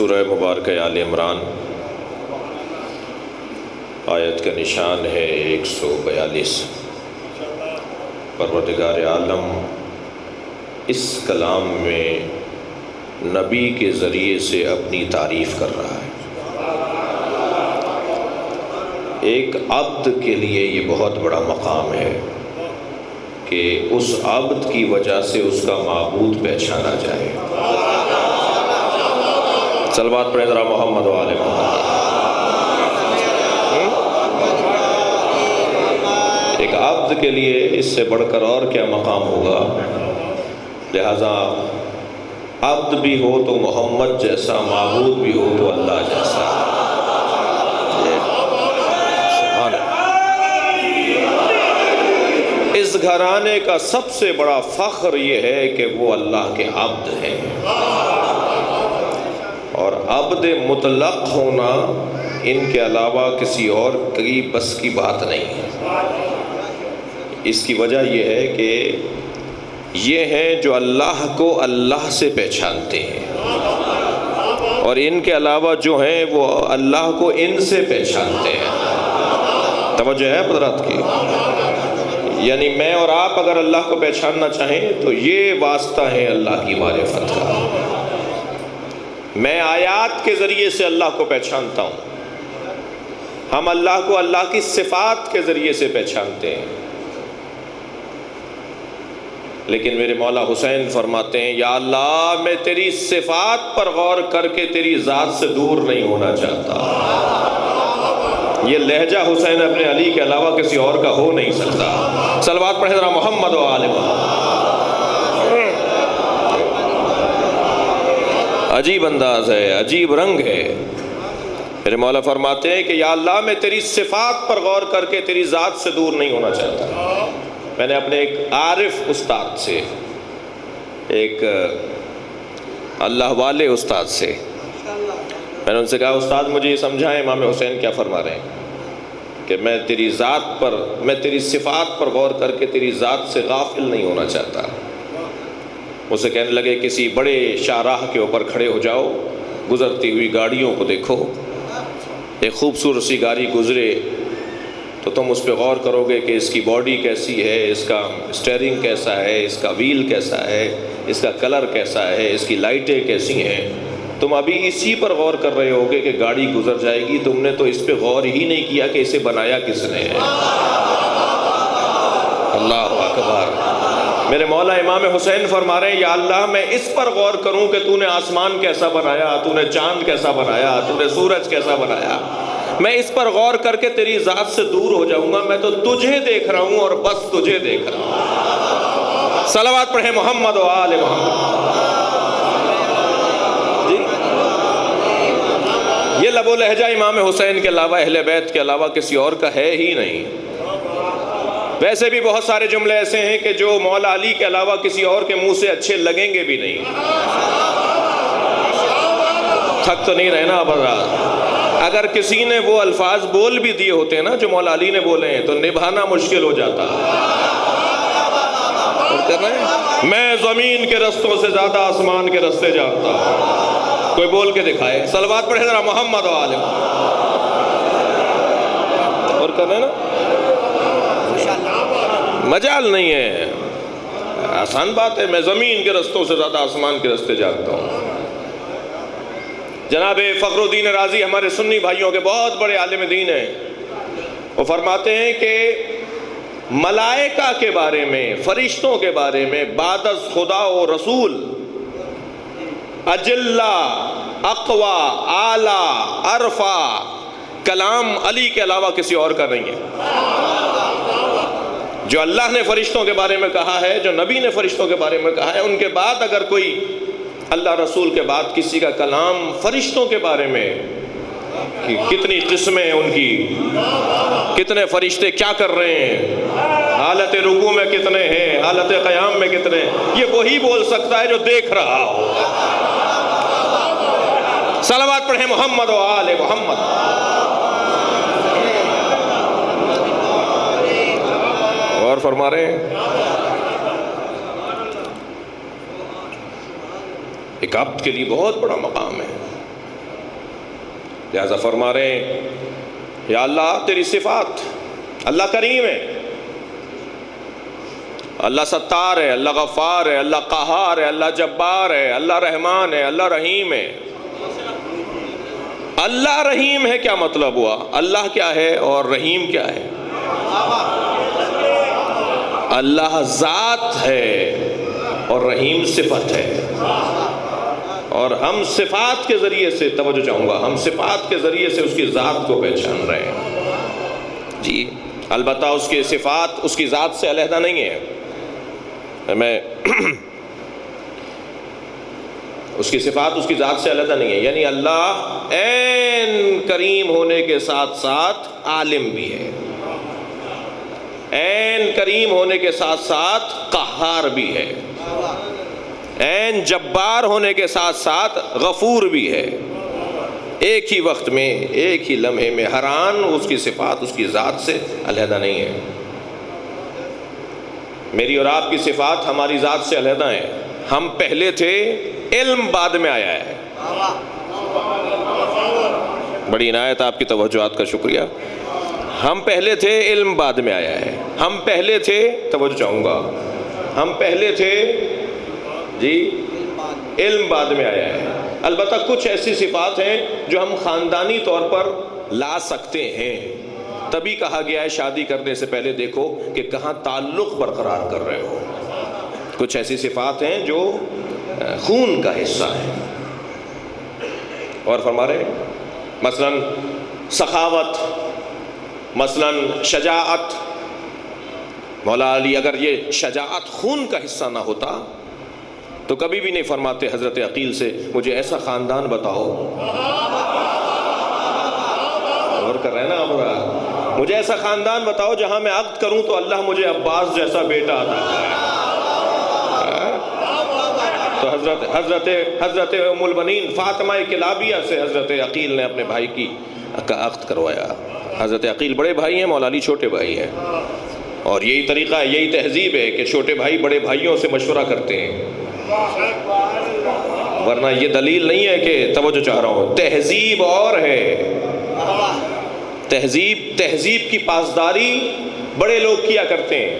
سورہ مبارکہ آل عمران آیت کا نشان ہے 142۔ پروردگار عالم اس کلام میں نبی کے ذریعے سے اپنی تعریف کر رہا ہے۔ ایک عبد کے لیے یہ بہت بڑا مقام ہے کہ اس عبد کی وجہ سے اس کا معبود پہچانا جائے۔ صلوات پڑھیں ذرا محمد و آل محمد۔ ایک عبد کے لیے اس سے بڑھ کر اور کیا مقام ہوگا؟ لہذا عبد بھی ہو تو محمد جیسا، معبود بھی ہو تو اللہ جیسا۔ اس گھرانے کا سب سے بڑا فخر یہ ہے کہ وہ اللہ کے عبد ہیں، اور عبد مطلق ہونا ان کے علاوہ کسی اور کی بس کی بات نہیں ہے۔ اس کی وجہ یہ ہے کہ یہ ہیں جو اللہ کو اللہ سے پہچانتے ہیں، اور ان کے علاوہ جو ہیں وہ اللہ کو ان سے پہچانتے ہیں۔ توجہ ہے حضرات کی؟ یعنی میں اور آپ اگر اللہ کو پہچاننا چاہیں تو یہ واسطہ ہے اللہ کی معرفت کا۔ میں آیات کے ذریعے سے اللہ کو پہچانتا ہوں، ہم اللہ کو اللہ کی صفات کے ذریعے سے پہچانتے ہیں، لیکن میرے مولا حسین فرماتے ہیں یا اللہ میں تیری صفات پر غور کر کے تیری ذات سے دور نہیں ہونا چاہتا۔ یہ لہجہ حسین اپنے علی کے علاوہ کسی اور کا ہو نہیں سکتا۔ صلوات پڑھیں ذرا محمد و آل محمد۔ عجیب انداز ہے، عجیب رنگ ہے۔ میرے مولا فرماتے ہیں کہ یا اللہ میں تیری صفات پر غور کر کے تیری ذات سے دور نہیں ہونا چاہتا۔ میں نے اپنے ایک عارف استاد سے، ایک اللہ والے استاد سے، میں نے ان سے کہا استاد مجھے یہ سمجھائیں امام حسین کیا فرما رہے ہیں کہ میں تیری ذات پر، میں تیری صفات پر غور کر کے تیری ذات سے غافل نہیں ہونا چاہتا۔ اسے کہنے لگے کسی بڑے شاہراہ کے اوپر کھڑے ہو جاؤ، گزرتی ہوئی گاڑیوں کو دیکھو، ایک خوبصورت سی گاڑی گزرے تو تم اس پہ غور کرو گے کہ اس کی باڈی کیسی ہے، اس کا اسٹیئرنگ کیسا ہے، اس کا ویل کیسا ہے، اس کا کلر کیسا ہے، اس کی لائٹیں کیسی ہیں۔ تم ابھی اسی پر غور کر رہے ہوگے کہ گاڑی گزر جائے گی، تم نے تو اس پہ غور ہی نہیں کیا کہ اسے بنایا کس نے ہے۔ اللہ اکبر۔ میرے مولا امام حسین فرما رہے ہیں یا اللہ میں اس پر غور کروں کہ تو نے آسمان کیسا بنایا، تو نے چاند کیسا بنایا، تو نے سورج کیسا بنایا، میں اس پر غور کر کے تیری ذات سے دور ہو جاؤں گا۔ میں تو تجھے دیکھ رہا ہوں اور بس تجھے دیکھ رہا ہوں۔ صلوات پڑھیں محمد و آل محمد۔ جی یہ لب و لہجہ امام حسین کے علاوہ، اہل بیت کے علاوہ کسی اور کا ہے ہی نہیں۔ ویسے بھی بہت سارے جملے ایسے ہیں کہ جو مولا علی کے علاوہ کسی اور کے منہ سے اچھے لگیں گے بھی نہیں۔ تھک تو نہیں رہے نا اب حضرات؟ اگر کسی نے وہ الفاظ بول بھی دیے ہوتے ہیں نا جو مولا علی نے بولے ہیں تو نبھانا مشکل ہو جاتا۔ میں زمین کے رستوں سے زیادہ آسمان کے رستے جانتا ہوں۔ کوئی بول کے دکھائے۔ صلوات پڑھے ذرا محمد و آل اور کرنا نا، مجال نہیں ہے، آسان بات ہے، میں زمین کے رستوں سے زیادہ آسمان کے رستے جانتا ہوں۔ جناب فخر الدین رازی ہمارے سنی بھائیوں کے بہت بڑے عالم دین ہیں، وہ فرماتے ہیں کہ ملائکہ کے بارے میں، فرشتوں کے بارے میں بعد از خدا و رسول اجلا، اقوا، اعلی، ارفع کلام علی کے علاوہ کسی اور کا نہیں ہے۔ جو اللہ نے فرشتوں کے بارے میں کہا ہے، جو نبی نے فرشتوں کے بارے میں کہا ہے، ان کے بعد اگر کوئی اللہ رسول کے بعد کسی کا کلام فرشتوں کے بارے میں، کہ کتنی قسمیں ہیں ان کی، کتنے فرشتے کیا کر رہے ہیں، حالت رکوع میں کتنے ہیں، حالت قیام میں کتنے ہیں، یہ وہی بول سکتا ہے جو دیکھ رہا ہو۔ صلوات پڑھیں محمد و آل محمد۔ اور فرما رہے ہیں ایک عبد کے لیے بہت بڑا مقام ہے۔ لہذا فرما رہے ہیں یا اللہ تیری صفات، اللہ کریم ہے، اللہ ستار ہے، اللہ غفار ہے، اللہ قہار ہے، اللہ جبار ہے، اللہ رحمان ہے، اللہ رحیم ہے۔ اللہ رحیم ہے کیا مطلب ہوا؟ اللہ کیا ہے اور رحیم کیا ہے؟ اللہ ذات ہے اور رحیم صفت ہے، اور ہم صفات کے ذریعے سے، توجہ چاہوں گا، ہم صفات کے ذریعے سے اس کی ذات کو پہچان رہے ہیں جی۔ البتہ اس کی صفات اس کی ذات سے علیحدہ نہیں ہے، میں اس کی صفات اس کی ذات سے علیحدہ نہیں ہے، یعنی اللہ عین کریم ہونے کے ساتھ ساتھ عالم بھی ہے، عین کریم ہونے کے ساتھ ساتھ قہار بھی ہے، عین جبار ہونے کے ساتھ ساتھ غفور بھی ہے۔ ایک ہی وقت میں، ایک ہی لمحے میں ہر آن اس کی صفات اس کی ذات سے علیحدہ نہیں ہے۔ میری اور آپ کی صفات ہماری ذات سے علیحدہ ہیں۔ ہم پہلے تھے، علم بعد میں آیا ہے۔ بڑی عنایت آپ کی توجہات کا شکریہ۔ ہم پہلے تھے، علم بعد میں آیا ہے۔ ہم پہلے تھے، توجہ چاہوں گا، ہم پہلے تھے جی، علم بعد میں آیا ہے۔ البتہ کچھ ایسی صفات ہیں جو ہم خاندانی طور پر لا سکتے ہیں، تبھی کہا گیا ہے شادی کرنے سے پہلے دیکھو کہ کہاں تعلق برقرار کر رہے ہو۔ کچھ ایسی صفات ہیں جو خون کا حصہ ہیں، اور فرما رہے ہیں مثلاً سخاوت، مثلاً شجاعت۔ مولا علی اگر یہ شجاعت خون کا حصہ نہ ہوتا تو کبھی بھی نہیں فرماتے حضرت عقیل سے مجھے ایسا خاندان بتاؤ، غور کر رہے ہیں نا آپ، مجھے ایسا خاندان بتاؤ جہاں میں عقد کروں تو اللہ مجھے عباس جیسا بیٹا عطا کرے۔ تو حضرت ام البنین فاطمہ کلابیہ سے حضرت عقیل نے اپنے بھائی کی عقد کروایا۔ حضرت عقیل بڑے بھائی ہیں، مولا علی چھوٹے بھائی ہیں، اور یہی طریقہ ہے، یہی تہذیب ہے کہ چھوٹے بھائی بڑے بھائیوں سے مشورہ کرتے ہیں، ورنہ یہ دلیل نہیں ہے کہ، توجہ چاہ رہا ہوں، تہذیب اور ہے، تہذیب کی پاسداری بڑے لوگ کیا کرتے ہیں۔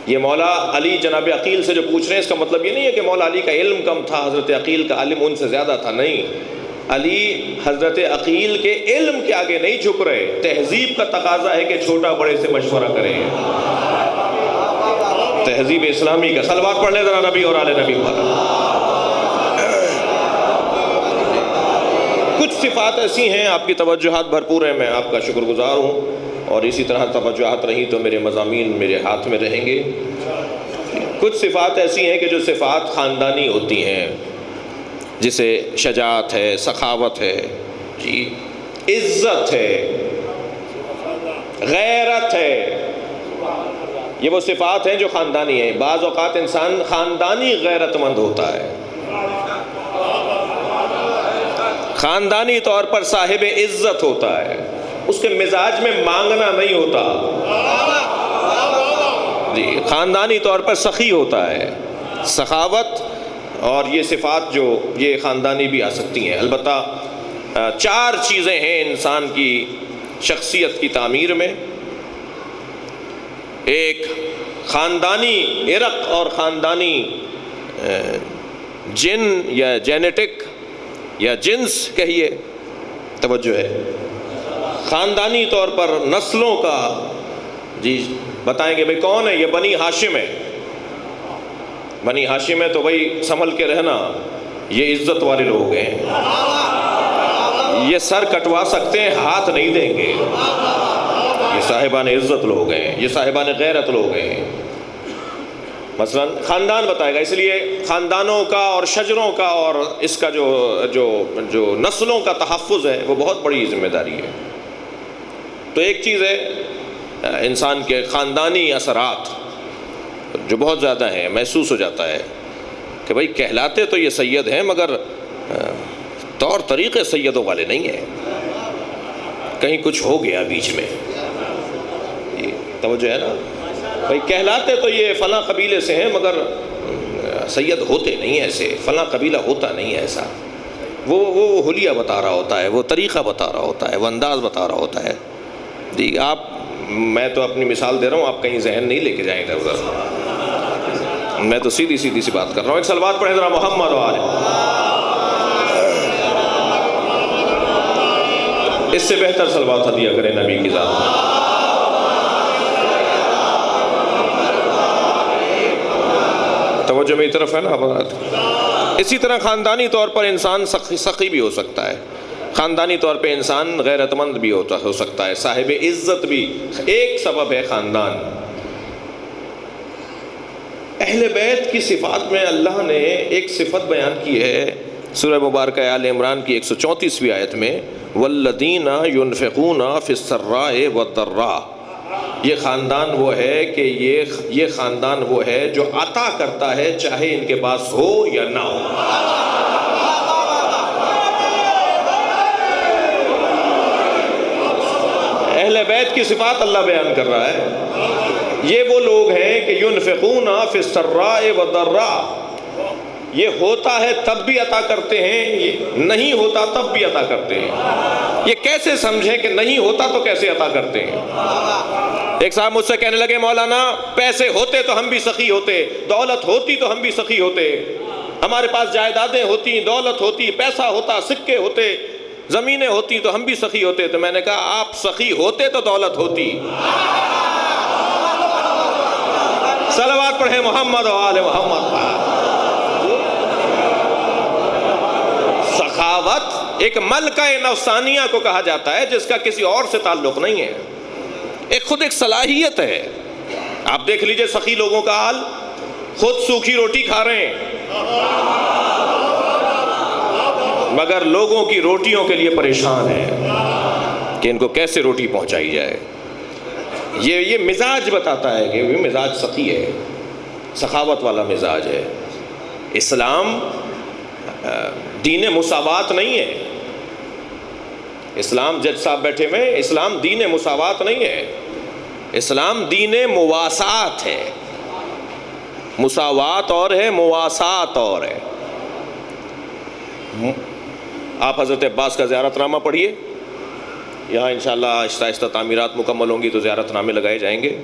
یہ مولا علی جناب عقیل سے جو پوچھ رہے ہیں اس کا مطلب یہ نہیں ہے کہ مولا علی کا علم کم تھا، حضرت عقیل کا علم ان سے زیادہ تھا، نہیں، علی حضرت عقیل کے علم کے آگے نہیں جھک رہے، تہذیب کا تقاضا ہے کہ چھوٹا بڑے سے مشورہ کرے، تہذیب اسلامی کا۔ صلوات پڑھ لیں ذرا نبی اور آل نبی پر۔ کچھ صفات ایسی ہیں، آپ کی توجہات بھرپور ہیں، میں آپ کا شکر گزار ہوں، اور اسی طرح توجہات رہی تو میرے مضامین میرے ہاتھ میں رہیں گے۔ کچھ صفات ایسی ہیں کہ جو صفات خاندانی ہوتی ہیں، جسے شجاعت ہے، سخاوت ہے جی، عزت ہے، غیرت ہے، یہ وہ صفات ہیں جو خاندانی ہیں۔ بعض اوقات انسان خاندانی غیرت مند ہوتا ہے، خاندانی طور پر صاحب عزت ہوتا ہے، اس کے مزاج میں مانگنا نہیں ہوتا جی، خاندانی طور پر سخی ہوتا ہے، سخاوت، اور یہ صفات جو یہ خاندانی بھی آ سکتی ہیں۔ البتہ 4 چیزیں ہیں انسان کی شخصیت کی تعمیر میں، ایک خاندانی عرق اور خاندانی جن یا جینیٹک یا جنس کہیے، توجہ ہے، خاندانی طور پر نسلوں کا جی بتائیں گے بھئی کون ہے، یہ بنی ہاشم ہے، بنی ہاشم ہے تو بھئی سنبھل کے رہنا، یہ عزت والے لوگ ہیں، یہ سر کٹوا سکتے ہیں، ہاتھ نہیں دیں گے، یہ صاحبان عزت لوگ ہیں، یہ صاحبان غیرت لوگ ہیں۔ مثلا خاندان بتائے گا، اس لیے خاندانوں کا اور شجروں کا اور اس کا جو نسلوں کا تحفظ ہے وہ بہت بڑی ذمہ داری ہے۔ تو ایک چیز ہے انسان کے خاندانی اثرات جو بہت زیادہ ہیں، محسوس ہو جاتا ہے کہ بھئی کہلاتے تو یہ سید ہیں مگر طور طریقے سیدوں والے نہیں ہیں، کہیں کچھ ہو گیا بیچ میں، یہ توجہ ہے نا، بھئی کہلاتے تو یہ فلاں قبیلے سے ہیں مگر سید ہوتے نہیں ایسے، فلاں قبیلہ ہوتا نہیں ایسا، وہ حلیہ بتا رہا ہوتا ہے، وہ طریقہ بتا رہا ہوتا ہے، وہ انداز بتا رہا ہوتا ہے. جی آپ، میں تو اپنی مثال دے رہا ہوں، آپ کہیں ذہن نہیں لے کے جائیں ادھر ادھر، میں تو سیدھی سی بات کر رہا ہوں. ایک صلوات پڑھیں ذرا محمد و آلہ. اس سے بہتر صلوات ہدیہ کریں نبی کی ذات میں. توجہ میری طرف ہے نا حضرات. اسی طرح خاندانی طور پر انسان سخی بھی ہو سکتا ہے، خاندانی طور پہ انسان غیرت مند بھی ہو سکتا ہے، صاحب عزت بھی. ایک سبب ہے خاندان. اہل بیت کی صفات میں اللہ نے ایک صفت بیان کی ہے سورہ مبارکہ آل عمران کی 134ویں آیت میں، والذین ينفقون فی السراء والضراء. یہ خاندان وہ ہے کہ یہ خاندان وہ ہے جو عطا کرتا ہے چاہے ان کے پاس ہو یا نہ ہو. اہل بیت کی صفات اللہ بیان کر رہا ہے. یہ وہ لوگ ہیں کہ ينفقون فی السراء والضراء. یہ ہوتا ہے تب بھی عطا کرتے ہیں، یہ نہیں ہوتا تب بھی عطا کرتے ہیں. یہ کیسے سمجھیں کہ نہیں ہوتا تو کیسے عطا کرتے ہیں؟ ایک صاحب مجھ سے کہنے لگے، مولانا پیسے ہوتے تو ہم بھی سخی ہوتے، دولت ہوتی تو ہم بھی سخی ہوتے، ہمارے پاس جائیدادیں ہوتی، دولت ہوتی، پیسہ ہوتا، سکے ہوتے، زمینیں ہوتی تو ہم بھی سخی ہوتے. تو میں نے کہا آپ سخی ہوتے تو دولت ہوتی. صلوات پڑھیں محمد و آل محمد. سخاوت ایک ملکہ نفسانیہ کو کہا جاتا ہے جس کا کسی اور سے تعلق نہیں ہے، خود ایک صلاحیت ہے. آپ دیکھ لیجئے سخی لوگوں کا حال، خود سوکھی روٹی کھا رہے ہیں مگر لوگوں کی روٹیوں کے لیے پریشان ہیں کہ ان کو کیسے روٹی پہنچائی جائے. یہ مزاج بتاتا ہے کہ یہ مزاج سخی ہے، سخاوت والا مزاج ہے. اسلام دین مساوات نہیں ہے. اسلام، جج صاحب بیٹھے ہوئے، اسلام دین مساوات نہیں ہے، اسلام دین مواسات ہے. مساوات اور ہے، مواسات اور ہے. آپ حضرت عباس کا زیارت نامہ پڑھیے، یہاں انشاءاللہ آہستہ آہستہ تعمیرات مکمل ہوں گی تو زیارت نامے لگائے جائیں گے.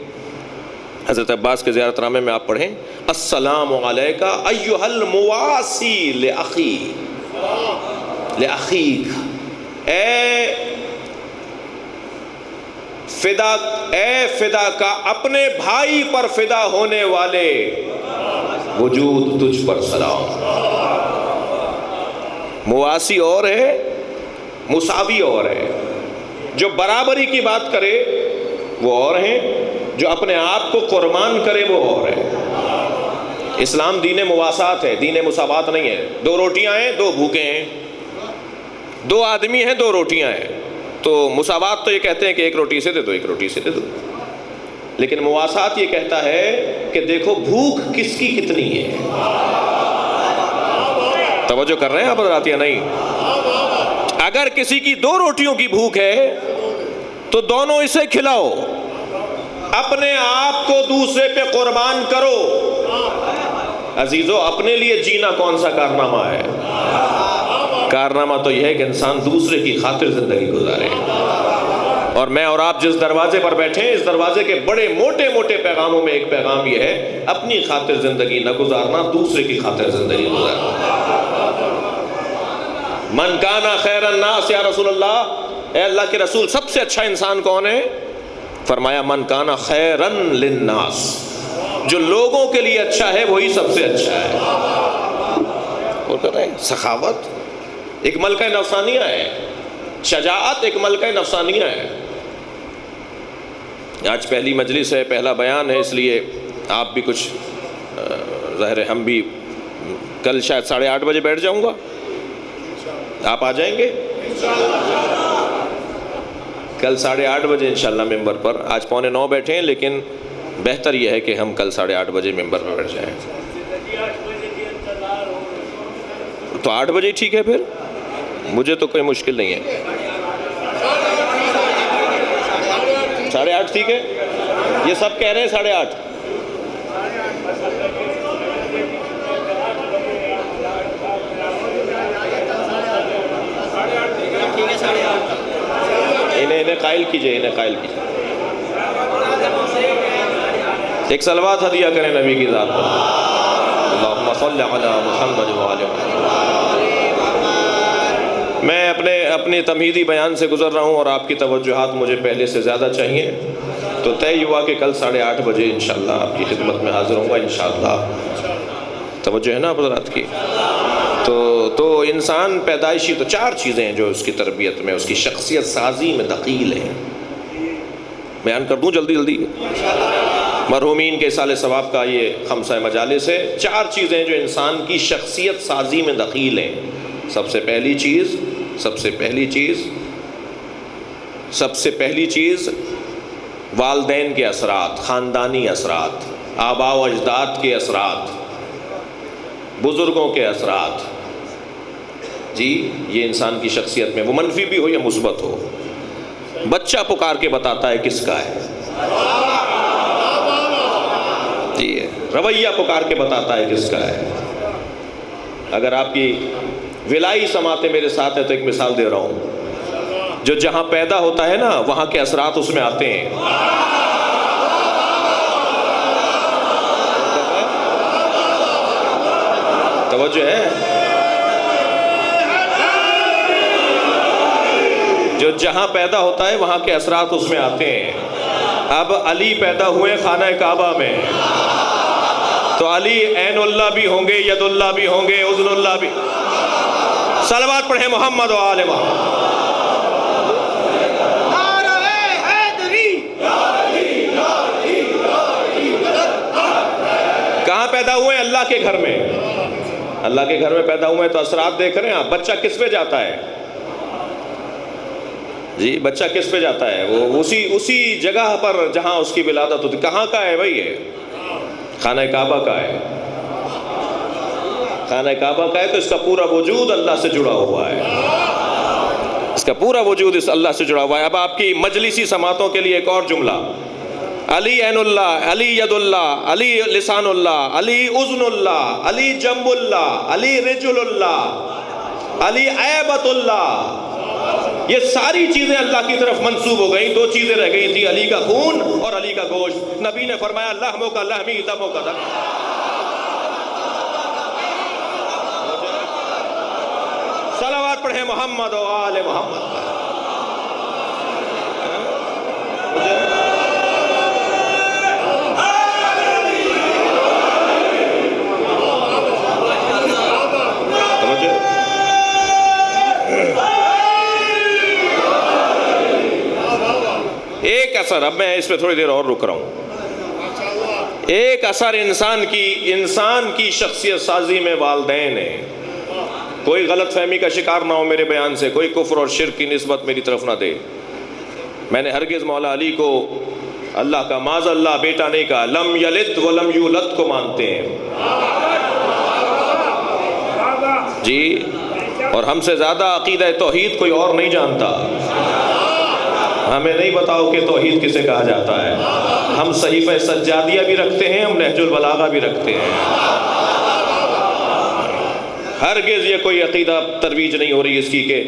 حضرت عباس کے زیارت نامے میں آپ پڑھیں، السلام علیکہ ایہا المواسی لأخیک. اے فدا کا اپنے بھائی پر فدا ہونے والے، وجود تجھ پر سلام. مواسی اور ہے، مساوی اور ہے. جو برابری کی بات کرے وہ اور ہیں، جو اپنے آپ کو قربان کرے وہ اور ہے. اسلام دین مواسات ہے، دین مساوات نہیں ہے. دو روٹیاں ہیں، دو بھوکے ہیں، دو آدمی ہیں، دو روٹیاں ہیں. تو مساوات تو یہ کہتے ہیں کہ ایک روٹی سے دے دو، ایک روٹی سے دے دو. لیکن مواسات یہ کہتا ہے کہ دیکھو بھوک کس کی کتنی ہے. توجہ کر رہے ہیں آپ حضرات یا نہیں؟ اگر کسی کی دو روٹیوں کی بھوک ہے تو دونوں اسے کھلاؤ، اپنے آپ کو دوسرے پہ قربان کرو. عزیزو، اپنے لیے جینا کون سا کارنامہ ہے؟ کارنامہ تو یہ ہے کہ انسان دوسرے کی خاطر زندگی گزارے. اور میں اور آپ جس دروازے پر بیٹھے ہیں، اس دروازے کے بڑے موٹے موٹے پیغاموں میں ایک پیغام یہ ہے، اپنی خاطر زندگی نہ گزارنا، دوسرے کی خاطر زندگی گزارنا. من کانا خیر الناس، یا رسول اللہ، اے اللہ کے رسول سب سے اچھا انسان کون ہے؟ فرمایا من کانا خیرا للناس، جو لوگوں کے لیے اچھا ہے وہی سب سے اچھا ہے. اور کہہ رہے ہیں سخاوت ایک ملکہ نفسانیہ ہے، شجاعت ایک ملکہ نفسانیہ ہے. آج پہلی مجلس ہے، پہلا بیان ہے، اس لیے آپ بھی کچھ ظاہر ہے، ہم بھی کل شاید 8:30 بجے بیٹھ جاؤں گا، آپ آ جائیں گے کل 8:30 بجے انشاءاللہ ممبر پر. آج 8:45 بیٹھے ہیں، لیکن بہتر یہ ہے کہ ہم کل 8:30 بجے ممبر پر بیٹھ جائیں. تو 8 بجے ٹھیک ہے، پھر مجھے تو کوئی مشکل نہیں ہے. 8:30 ٹھیک ہے، یہ سب کہہ رہے ہیں 8:30. قائل کیجئے، انہیں قائل کیجئے۔ ایک صلوات ہدیہ کریں نبی کی ذات پر، اللہم صل علی محمد وآل محمد۔ میں اپنے تمہیدی بیان سے گزر رہا ہوں اور آپ کی توجہات مجھے پہلے سے زیادہ چاہیے، تو طے ہوا کہ کل 8:30 بجے انشاءاللہ آپ کی خدمت میں حاضر ہوں گا انشاءاللہ۔ توجہ ہے نا حضرات کی؟ تو انسان پیدائشی تو 4 چیزیں ہیں جو اس کی تربیت میں، اس کی شخصیت سازی میں دخیل ہیں۔ بیان کر دوں جلدی جلدی؟ مرحومین کے اصالِ ثواب کا یہ 5 مجالس ہے۔ 4 چیزیں جو انسان کی شخصیت سازی میں دخیل ہیں۔ سب سے پہلی چیز والدین کے اثرات، خاندانی اثرات، آباء و اجداد کے اثرات، بزرگوں کے اثرات۔ جی یہ انسان کی شخصیت میں، وہ منفی بھی ہو یا مثبت ہو۔ بچہ پکار کے بتاتا ہے کس کا ہے، جی رویہ پکار کے بتاتا ہے کس کا ہے۔ اگر آپ کی ولائی سماعتیں میرے ساتھ ہے تو ایک مثال دے رہا ہوں، جو جہاں پیدا ہوتا ہے نا وہاں کے اثرات اس میں آتے ہیں۔ توجہ ہے؟ جو جہاں پیدا ہوتا ہے وہاں کے اثرات اس میں آتے ہیں۔ اب علی پیدا ہوئے خانہ کعبہ میں، تو علی عین اللہ بھی ہوں گے، ید اللہ بھی ہوں گے، اذن اللہ بھی۔ صلوات پڑھیں محمد و آل محمد۔ کہاں پیدا ہوئے؟ اللہ کے گھر میں۔ اللہ کے گھر میں پیدا ہوئے تو اثرات دیکھ رہے ہیں آپ۔ بچہ کس پہ جاتا ہے؟ جی بچہ کس پہ جاتا ہے؟ وہ اسی جگہ پر جہاں اس کی ولادت ہوتی۔ کہاں کا ہے بھائی؟ یہ خانہ کعبہ کا ہے۔ خانہ کعبہ کا ہے تو اس کا پورا وجود اللہ سے جڑا ہوا ہے، اس کا پورا وجود اس اللہ سے جڑا ہوا ہے۔ اب آپ کی مجلسی سماعتوں کے لیے ایک اور جملہ، علی عین اللہ، علی ید اللہ، علی لسان اللہ، علی اذن اللہ، علی جنب اللہ، علی رجل اللہ، علی عیبت اللہ۔ یہ ساری چیزیں اللہ کی طرف منسوب ہو گئیں۔ 2 چیزیں رہ گئی تھی، علی کا خون اور علی کا گوشت۔ نبی نے فرمایا لحموں کا لحمی، دموں کا دم۔ صلوات پڑھیں محمد و آل محمد۔ ایک اثر، اب میں اس پہ تھوڑی دیر اور رک رہا ہوں۔ ایک اثر انسان کی شخصیت سازی میں والدین ہے۔ کوئی غلط فہمی کا شکار نہ ہو میرے بیان سے، کوئی کفر اور شرک کی نسبت میری طرف نہ دے۔ میں نے ہرگز مولا علی کو اللہ کا معاذ اللہ بیٹا نہیں کہا۔ لم یلد ولم یولد کو مانتے ہیں جی، اور ہم سے زیادہ عقیدہ توحید کوئی اور نہیں جانتا۔ ہمیں نہیں بتاؤ کہ توحید کسے کہا جاتا ہے۔ ہم صحیفہ سجادیہ بھی رکھتے ہیں، ہم نہج البلاغہ بھی رکھتے ہیں۔ ہرگز یہ کوئی عقیدہ ترویج نہیں ہو رہی اس کی کہ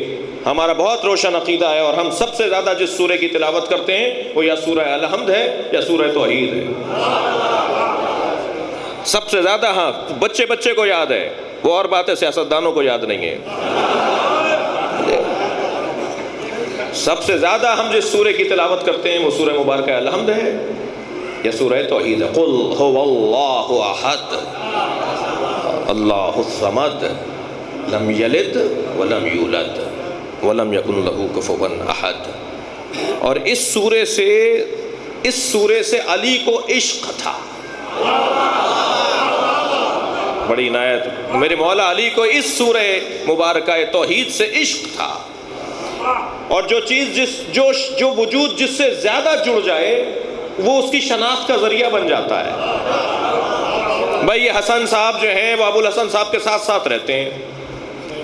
ہمارا بہت روشن عقیدہ ہے، اور ہم سب سے زیادہ جس سورہ کی تلاوت کرتے ہیں وہ یا سورہ الحمد ہے یا سورہ توحید ہے۔ سب سے زیادہ، ہاں بچے کو یاد ہے، وہ اور بات ہے، سیاستدانوں کو یاد نہیں ہے۔ سب سے زیادہ ہم جس سورہ کی تلاوت کرتے ہیں وہ سورہ مبارکہ الحمد ہے یا سورہ توحید ہے۔ قل هو اللہ احد اللہ الصمد لم یلد ولم یولد ولم یکن لہ کفوا احد۔ اور اس سورے سے علی کو عشق تھا، بڑی عنایت، میرے مولا علی کو اس سورہ مبارکہ توحید سے عشق تھا۔ اور جو چیز جو وجود جس سے زیادہ جڑ جائے وہ اس کی شناخت کا ذریعہ بن جاتا ہے۔ بھائی یہ حسن صاحب جو ہیں وہ ابو الحسن صاحب کے ساتھ ساتھ رہتے ہیں۔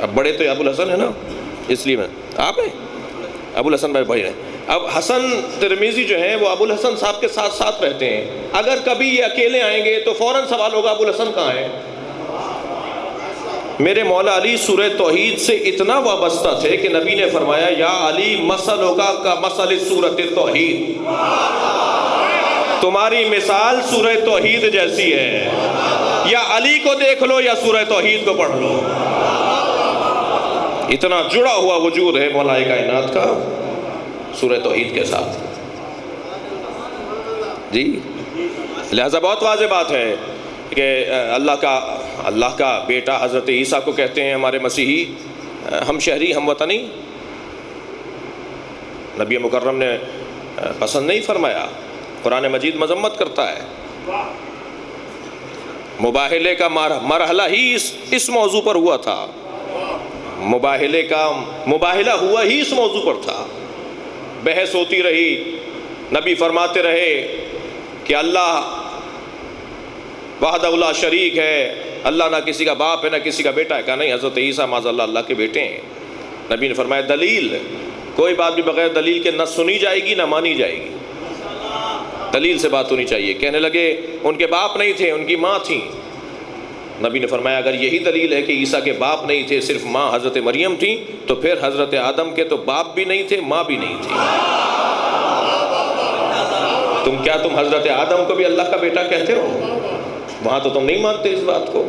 اب بڑے تو ابو الحسن ہے نا، اس لیے میں آپ ہیں ابو الحسن بھائی ہیں۔ اب حسن ترمذی جو ہیں وہ ابو الحسن صاحب کے ساتھ ساتھ رہتے ہیں۔ اگر کبھی یہ اکیلے آئیں گے تو فوراً سوال ہوگا ابو الحسن کہاں ہیں؟ میرے مولا علی سورہ توحید سے اتنا وابستہ تھے کہ نبی نے فرمایا یا علی مثلک کا مثل سورۃ توحید، تمہاری مثال سورہ توحید جیسی ہے، یا علی کو دیکھ لو یا سورہ توحید کو پڑھ لو۔ اتنا جڑا ہوا وجود ہے مولا کائنات کا سورہ توحید کے ساتھ جی۔ لہذا بہت واضح بات ہے کہ اللہ کا بیٹا حضرت عیسیٰ کو کہتے ہیں ہمارے مسیحی ہم شہری ہم وطنی، نبی مکرم نے پسند نہیں فرمایا، قرآن مجید مذمت کرتا ہے۔ مباہلے کا مرحلہ ہی اس موضوع پر ہوا تھا، مباہلہ ہوا ہی اس موضوع پر تھا، بحث ہوتی رہی، نبی فرماتے رہے کہ اللہ وحدہ لا شریک ہے، اللہ نہ کسی کا باپ ہے نہ کسی کا بیٹا ہے، کہا نہیں حضرت عیسیٰ معاذ اللہ کے بیٹے ہیں۔ نبی نے فرمایا دلیل، کوئی بات بھی بغیر دلیل کے نہ سنی جائے گی نہ مانی جائے گی، دلیل سے بات ہونی چاہیے۔ کہنے لگے ان کے باپ نہیں تھے، ان کی ماں تھیں۔ نبی نے فرمایا اگر یہی دلیل ہے کہ عیسیٰ کے باپ نہیں تھے، صرف ماں حضرت مریم تھی، تو پھر حضرت آدم کے تو باپ بھی نہیں تھے ماں بھی نہیں تھی۔ تم حضرت آدم کو بھی اللہ کا بیٹا کہتے ہو؟ وہاں تو تم نہیں مانتے اس بات کو،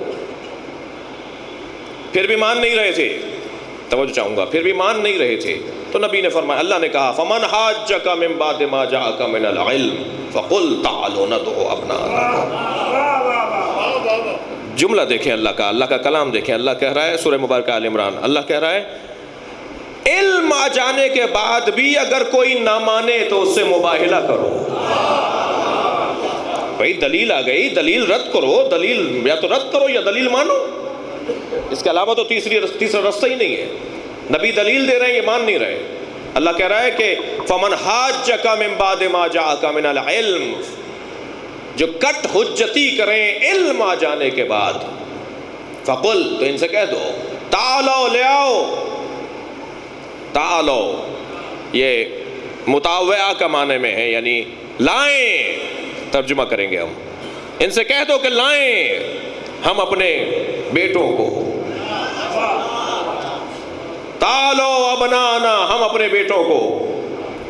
پھر بھی مان نہیں رہے تھے، توجہ چاہوں گا، پھر بھی مان نہیں رہے تھے۔ تو نبی نے فرمایا، اللہ نے کہا فَمَنْ حَاجَّكَ مِنْ بَعْدِ مَا جَاءَكَ مِنَ الْعِلْمِ فَقُلْ تَعَالُوا نَدْعُ أَبْنَاءَنَا۔ جملہ دیکھیں اللہ کا کلام دیکھیں، اللہ کہہ رہا ہے سورہ مبارکہ آل عمران، اللہ کہہ رہا ہے علم آ جانے کے بعد بھی اگر کوئی نہ مانے تو اس سے مباہلہ کرو۔ بھائی دلیل آ گئی، دلیل رد کرو، دلیل یا تو رد کرو یا دلیل مانو، اس کے علاوہ تو تیسرا رستہ ہی نہیں ہے۔ نبی دلیل دے رہے ہیں، یہ مان نہیں رہے۔ اللہ کہہ رہا ہے کہ فَمَنْ حَاجَّكَ مِنْ بَعْدِ مَا جَاءَكَ مِنَ الْعِلْمِ، جو کٹ حجتی کریں علم آ جانے کے بعد، فَقُلْ، تو ان سے کہہ دو تعالو، لے آؤ، تعالو یہ متاوعہ کا معنی میں ہے، یعنی لائیں، ترجمہ کریں گے ہم، ان سے کہہ دو کہ لائیں ہم اپنے بیٹوں کو، تعالو ابنانا، ہم اپنے بیٹوں کو۔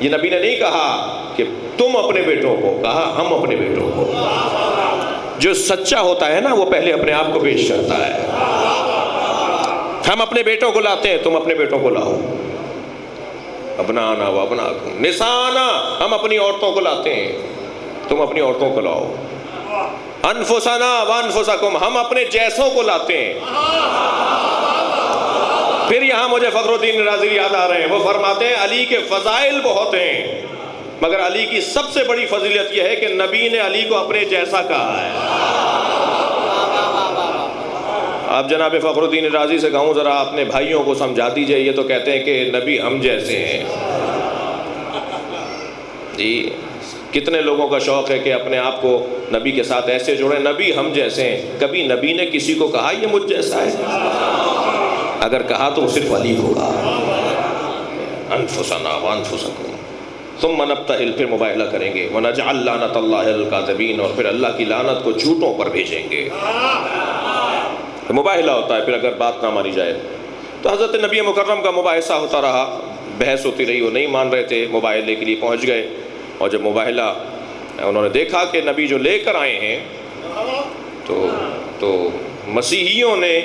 یہ نبی نے نہیں کہا کہ تم اپنے بیٹوں کو، کہا ہم اپنے بیٹوں کو۔ جو سچا ہوتا ہے نا وہ پہلے اپنے آپ کو پیش کرتا ہے۔ ہم اپنے بیٹوں کو لاتے ہیں، تم اپنے بیٹوں کو لاؤ۔ ابنانا و ابناکم، نسانا، ہم اپنی عورتوں کو لاتے ہیں، تم اپنی عورتوں کو لاؤ۔ انفسنا و انفسکم، ہم اپنے جیسوں کو لاتے ہیں۔ پھر یہاں مجھے فخر الدین رازی یاد آ رہے ہیں، وہ فرماتے ہیں علی کے فضائل بہت ہیں، مگر علی کی سب سے بڑی فضیلت یہ ہے کہ نبی نے علی کو اپنے جیسا کہا ہے۔ آپ جناب فخر الدین رازی سے کہوں ذرا اپنے بھائیوں کو سمجھا دیجئے، یہ تو کہتے ہیں کہ نبی ہم جیسے ہیں۔ جی کتنے لوگوں کا شوق ہے کہ اپنے آپ کو نبی کے ساتھ ایسے جوڑیں، نبی ہم جیسے ہیں۔ کبھی نبی نے کسی کو کہا یہ مجھ جیسا ہے؟ اگر کہا تو صرف علی کو کہا، انفسنا وانفسکم ثم نبتہل، پھر مباہلہ کریں گے، ونجعل لعنت اللہ علی الکاذبین، اور پھر اللہ کی لعنت کو جھوٹوں پر بھیجیں گے۔ مباہلہ ہوتا ہے پھر اگر بات نہ مانی جائے تو۔ حضرت نبی مکرم کا مباحثہ ہوتا رہا، بحث ہوتی رہی، وہ نہیں مان رہے تھے، مباہلے کے لیے پہنچ گئے، اور جب مباہلہ انہوں نے دیکھا کہ نبی جو لے کر آئے ہیں تو مسیحیوں نے،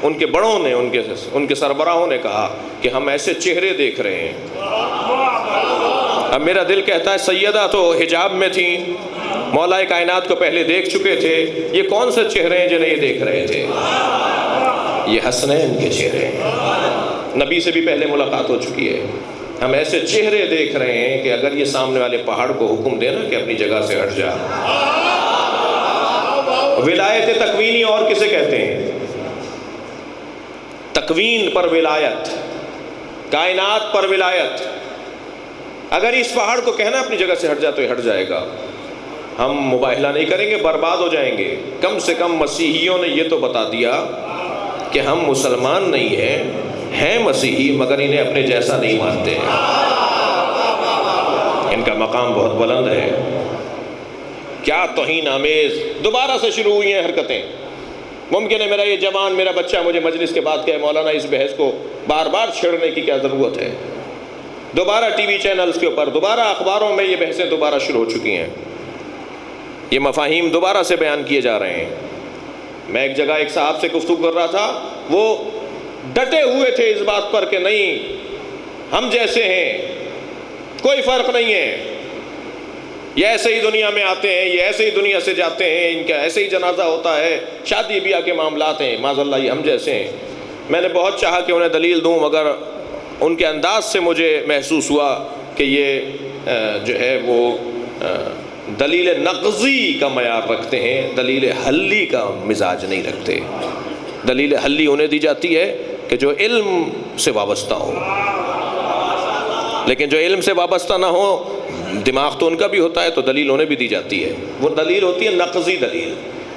ان کے بڑوں نے، ان کے سربراہوں نے کہا کہ ہم ایسے چہرے دیکھ رہے ہیں۔ اب میرا دل کہتا ہے سیدہ تو حجاب میں تھیں، مولا کائنات کو پہلے دیکھ چکے تھے، یہ کون سے چہرے ہیں جنہیں یہ دیکھ رہے تھے؟ یہ حسنین کے چہرے ہیں، نبی سے بھی پہلے ملاقات ہو چکی ہے۔ ہم ایسے چہرے دیکھ رہے ہیں کہ اگر یہ سامنے والے پہاڑ کو حکم دینا کہ اپنی جگہ سے ہٹ جا۔ ولایت تکوینی اور کسے کہتے ہیں؟ تکوین پر ولایت، کائنات پر ولایت۔ اگر اس پہاڑ کو کہنا اپنی جگہ سے ہٹ جا تو یہ ہٹ جائے گا۔ ہم مباہلہ نہیں کریں گے، برباد ہو جائیں گے۔ کم سے کم مسیحیوں نے یہ تو بتا دیا کہ ہم مسلمان نہیں ہیں مسیحی، مگر انہیں اپنے جیسا نہیں مانتے ہیں۔ ان کا مقام بہت بلند ہے۔ کیا توہین آمیز دوبارہ سے شروع ہوئی ہیں حرکتیں۔ ممکن ہے میرا یہ جوان میرا بچہ مجھے مجلس کے بعد کہے مولانا اس بحث کو بار بار چھیڑنے کی کیا ضرورت ہے؟ دوبارہ ٹی وی چینلز کے اوپر، دوبارہ اخباروں میں یہ بحثیں دوبارہ شروع ہو چکی ہیں، یہ مفاہیم دوبارہ سے بیان کیے جا رہے ہیں۔ میں ایک جگہ ایک صاحب سے گفتگو کر رہا تھا، وہ ڈٹے ہوئے تھے اس بات پر کہ نہیں ہم جیسے ہیں، کوئی فرق نہیں ہے، یہ ایسے ہی دنیا میں آتے ہیں، یہ ایسے ہی دنیا سے جاتے ہیں، ان کا ایسے ہی جنازہ ہوتا ہے، شادی بیاہ کے معاملات ہیں، معاذ اللہ یہ ہم جیسے ہیں۔ میں نے بہت چاہا کہ انہیں دلیل دوں، مگر ان کے انداز سے مجھے محسوس ہوا کہ یہ جو ہے وہ دلیل نقضی کا معیار رکھتے ہیں، دلیل حلی کا مزاج نہیں رکھتے۔ دلیل حلی انہیں دی جاتی ہے کہ جو علم سے وابستہ ہو، لیکن جو علم سے وابستہ نہ ہو، دماغ تو ان کا بھی ہوتا ہے تو دلیل انہیں بھی دی جاتی ہے، وہ دلیل ہوتی ہے نقضی دلیل۔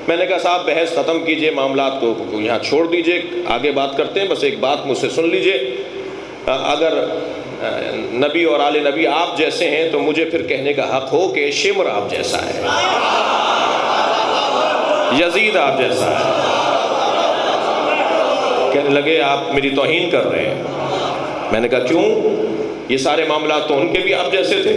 میں نے کہا صاحب بحث ختم کیجئے، معاملات کو یہاں چھوڑ دیجئے، آگے بات کرتے ہیں، بس ایک بات مجھ سے سن لیجئے، اگر نبی اور آل نبی آپ جیسے ہیں تو مجھے پھر کہنے کا حق ہو کہ شمر آپ جیسا ہے، یزید آپ جیسا ہے۔ کہنے لگے آپ میری توہین کر رہے ہیں۔ میں نے کہا کیوں؟ یہ سارے معاملات تو ان کے بھی آپ جیسے تھے۔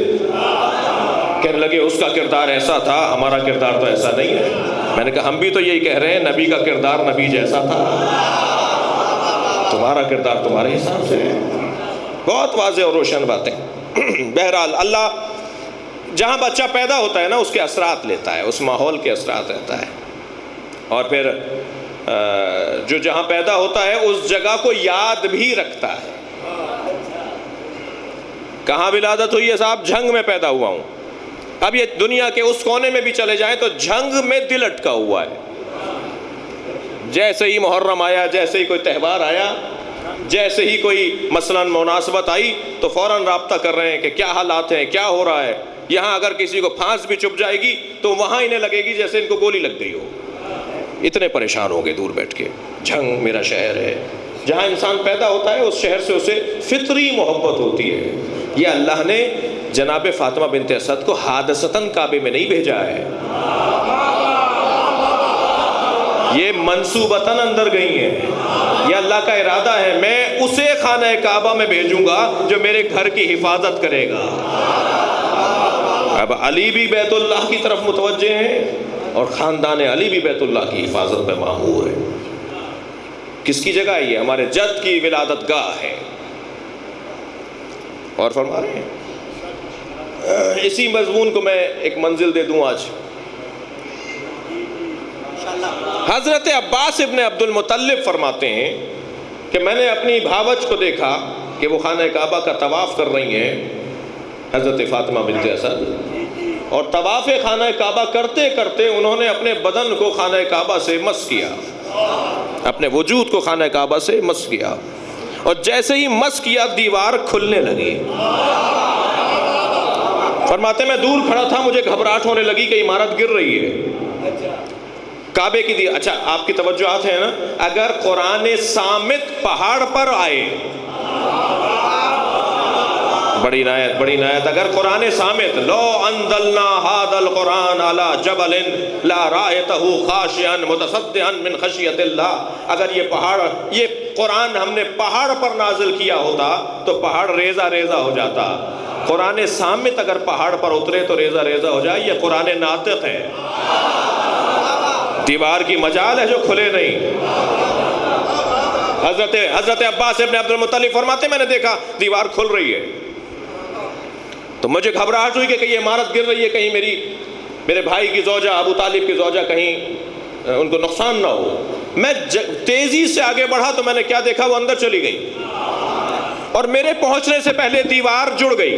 کہنے لگے اس کا کردار ایسا تھا، ہمارا کردار تو ایسا نہیں ہے۔ میں نے کہا ہم بھی تو یہی کہہ رہے ہیں، نبی کا کردار نبی جیسا تھا، تمہارا کردار تمہارے حساب سے ہے۔ بہت واضح اور روشن باتیں۔ بہرحال اللہ جہاں بچہ پیدا ہوتا ہے نا اس کے اثرات لیتا ہے، اس ماحول کے اثرات رہتا ہے، اور پھر جو جہاں پیدا ہوتا ہے اس جگہ کو یاد بھی رکھتا ہے۔ کہاں ولادت ہوئی ہے صاحب؟ جھنگ میں پیدا ہوا ہوں۔ اب یہ دنیا کے اس کونے میں بھی چلے جائیں تو جھنگ میں دل اٹکا ہوا ہے۔ جیسے ہی محرم آیا، جیسے ہی کوئی تہوار آیا، جیسے ہی کوئی مثلاً مناسبت آئی تو فوراً رابطہ کر رہے ہیں کہ کیا حالات ہیں، کیا ہو رہا ہے۔ یہاں اگر کسی کو پھانس بھی چپ جائے گی تو وہاں انہیں لگے گی جیسے ان کو گولی لگ گئی ہو، اتنے پریشان ہو گئے دور بیٹھ کے۔ جھنگ میرا شہر ہے۔ جہاں انسان پیدا ہوتا ہے اس شہر سے اسے فطری محبت ہوتی ہے۔ یہ اللہ نے جناب فاطمہ بنت اسد کو حادثتاً کعبے میں نہیں بھیجا ہے، یہ منصوبتاً اندر گئی ہیں۔ یہ اللہ کا ارادہ ہے، میں اسے خانہ کعبہ میں بھیجوں گا جو میرے گھر کی حفاظت کرے گا۔ اب علی بھی بیت اللہ کی طرف متوجہ ہیں اور خاندان علی بھی بیت اللہ کی حفاظت میں مامور ہے۔ کس کی جگہ ہے یہ؟ ہمارے جد کی ولادت گاہ ہے۔ اور فرما رہے ہیں اسی مضمون کو میں ایک منزل دے دوں آج۔ حضرت عباس ابن عبد المطلب فرماتے ہیں کہ میں نے اپنی بھاوج کو دیکھا کہ وہ خانہ کعبہ کا طواف کر رہی ہیں، حضرت فاطمہ بنت اسد، اور طواف خانہ کعبہ کرتے کرتے انہوں نے اپنے بدن کو خانہ کعبہ سے مس کیا، اپنے وجود کو خانہ کعبہ سے مس کیا، اور جیسے ہی مس کیا دیوار کھلنے لگی۔ فرماتے میں دور کھڑا تھا، مجھے گھبراہٹ ہونے لگی کہ عمارت گر رہی ہے۔ کعبے کی دی اچھا آپ کی توجہات ہیں نا، اگر قرآن صامت پہاڑ پر آئے، بڑی نایت، اگر قرآن صامت لو انزلنا هذا القرآن على جبل لا رأيته خاشعا متصدعا من خشیت اللہ، اگر یہ قرآن ہم نے پہاڑ پر نازل کیا ہوتا تو پہاڑ ریزہ ریزہ ہو جاتا۔ قرآن صامت اگر پہاڑ پر اترے تو ریزہ ریزہ ہو جائے۔ یہ قرآن ناطق ہے، دیوار کی مجال ہے جو کھلے نہیں۔ حضرت عباس ابن عبد المطلب فرماتے میں نے دیکھا دیوار کھل رہی ہے تو مجھے گھبراہٹ ہوئی کہ یہ عمارت گر رہی ہے، کہیں میرے بھائی کی زوجہ، ابو طالب کی زوجہ، کہیں ان کو نقصان نہ ہو۔ میں تیزی سے آگے بڑھا تو میں نے کیا دیکھا، وہ اندر چلی گئی اور میرے پہنچنے سے پہلے دیوار جڑ گئی۔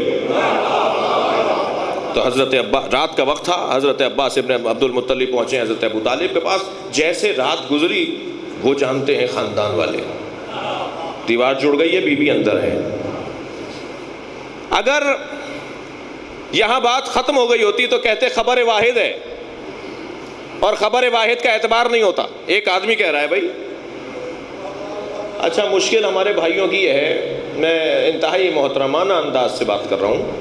تو حضرت رات کا وقت تھا، حضرت عباس ابن عبد المطلب پہنچے حضرت ابو طالب کے پاس۔ جیسے رات گزری وہ جانتے ہیں خاندان والے، دیوار جڑ گئی ہے، بی بی اندر ہے۔ اگر یہاں بات ختم ہو گئی ہوتی تو کہتے خبر واحد ہے، اور خبر واحد کا اعتبار نہیں ہوتا۔ ایک آدمی کہہ رہا ہے بھائی اچھا مشکل ہمارے بھائیوں کی یہ ہے، میں انتہائی محترمانہ انداز سے بات کر رہا ہوں،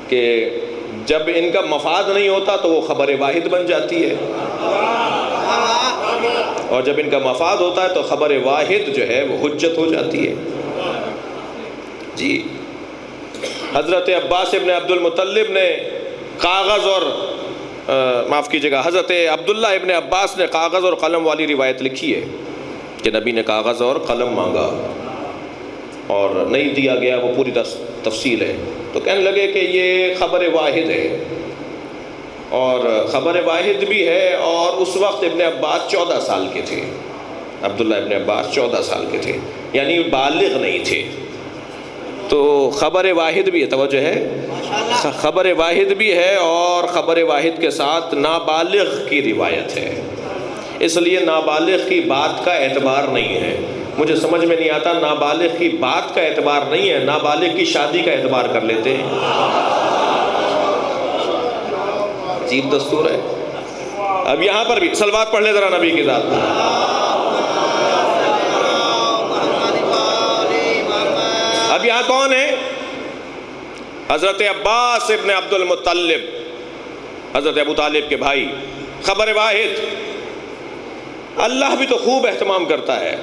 کہ جب ان کا مفاد نہیں ہوتا تو وہ خبر واحد بن جاتی ہے۔ اور جب ان کا مفاد ہوتا ہے تو خبر واحد جو ہے وہ حجت ہو جاتی ہے. جی حضرت عباس ابن عبد المطلب نے کاغذ اور معاف کیجیے گا حضرت عبداللہ ابن عباس نے کاغذ اور قلم والی روایت لکھی ہے کہ نبی نے کاغذ اور قلم مانگا اور نہیں دیا گیا، وہ پوری تفصیل ہے. تو کہنے لگے کہ یہ خبر واحد ہے، اور خبر واحد بھی ہے، اور اس وقت ابن عباس 14 سال کے تھے. عبداللہ ابن عباس 14 سال کے تھے، یعنی بالغ نہیں تھے. تو خبر واحد بھی ہے، توجہ ہے، خبر واحد بھی ہے اور خبر واحد کے ساتھ نابالغ کی روایت ہے. اس لیے نابالغ کی بات کا اعتبار نہیں ہے. مجھے سمجھ میں نہیں آتا، نابالغ کی بات کا اعتبار نہیں ہے، نابالغ کی شادی کا اعتبار کر لیتے ہیں. عجیب دستور ہے. اب یہاں پر بھی صلوات پڑھ لے ذرا نبی کی ذات پر. اب یہاں کون ہے؟ حضرت عباس ابن عبد المطلب، حضرت ابو طالب کے بھائی. خبر واحد. اللہ بھی تو خوب اہتمام کرتا ہے.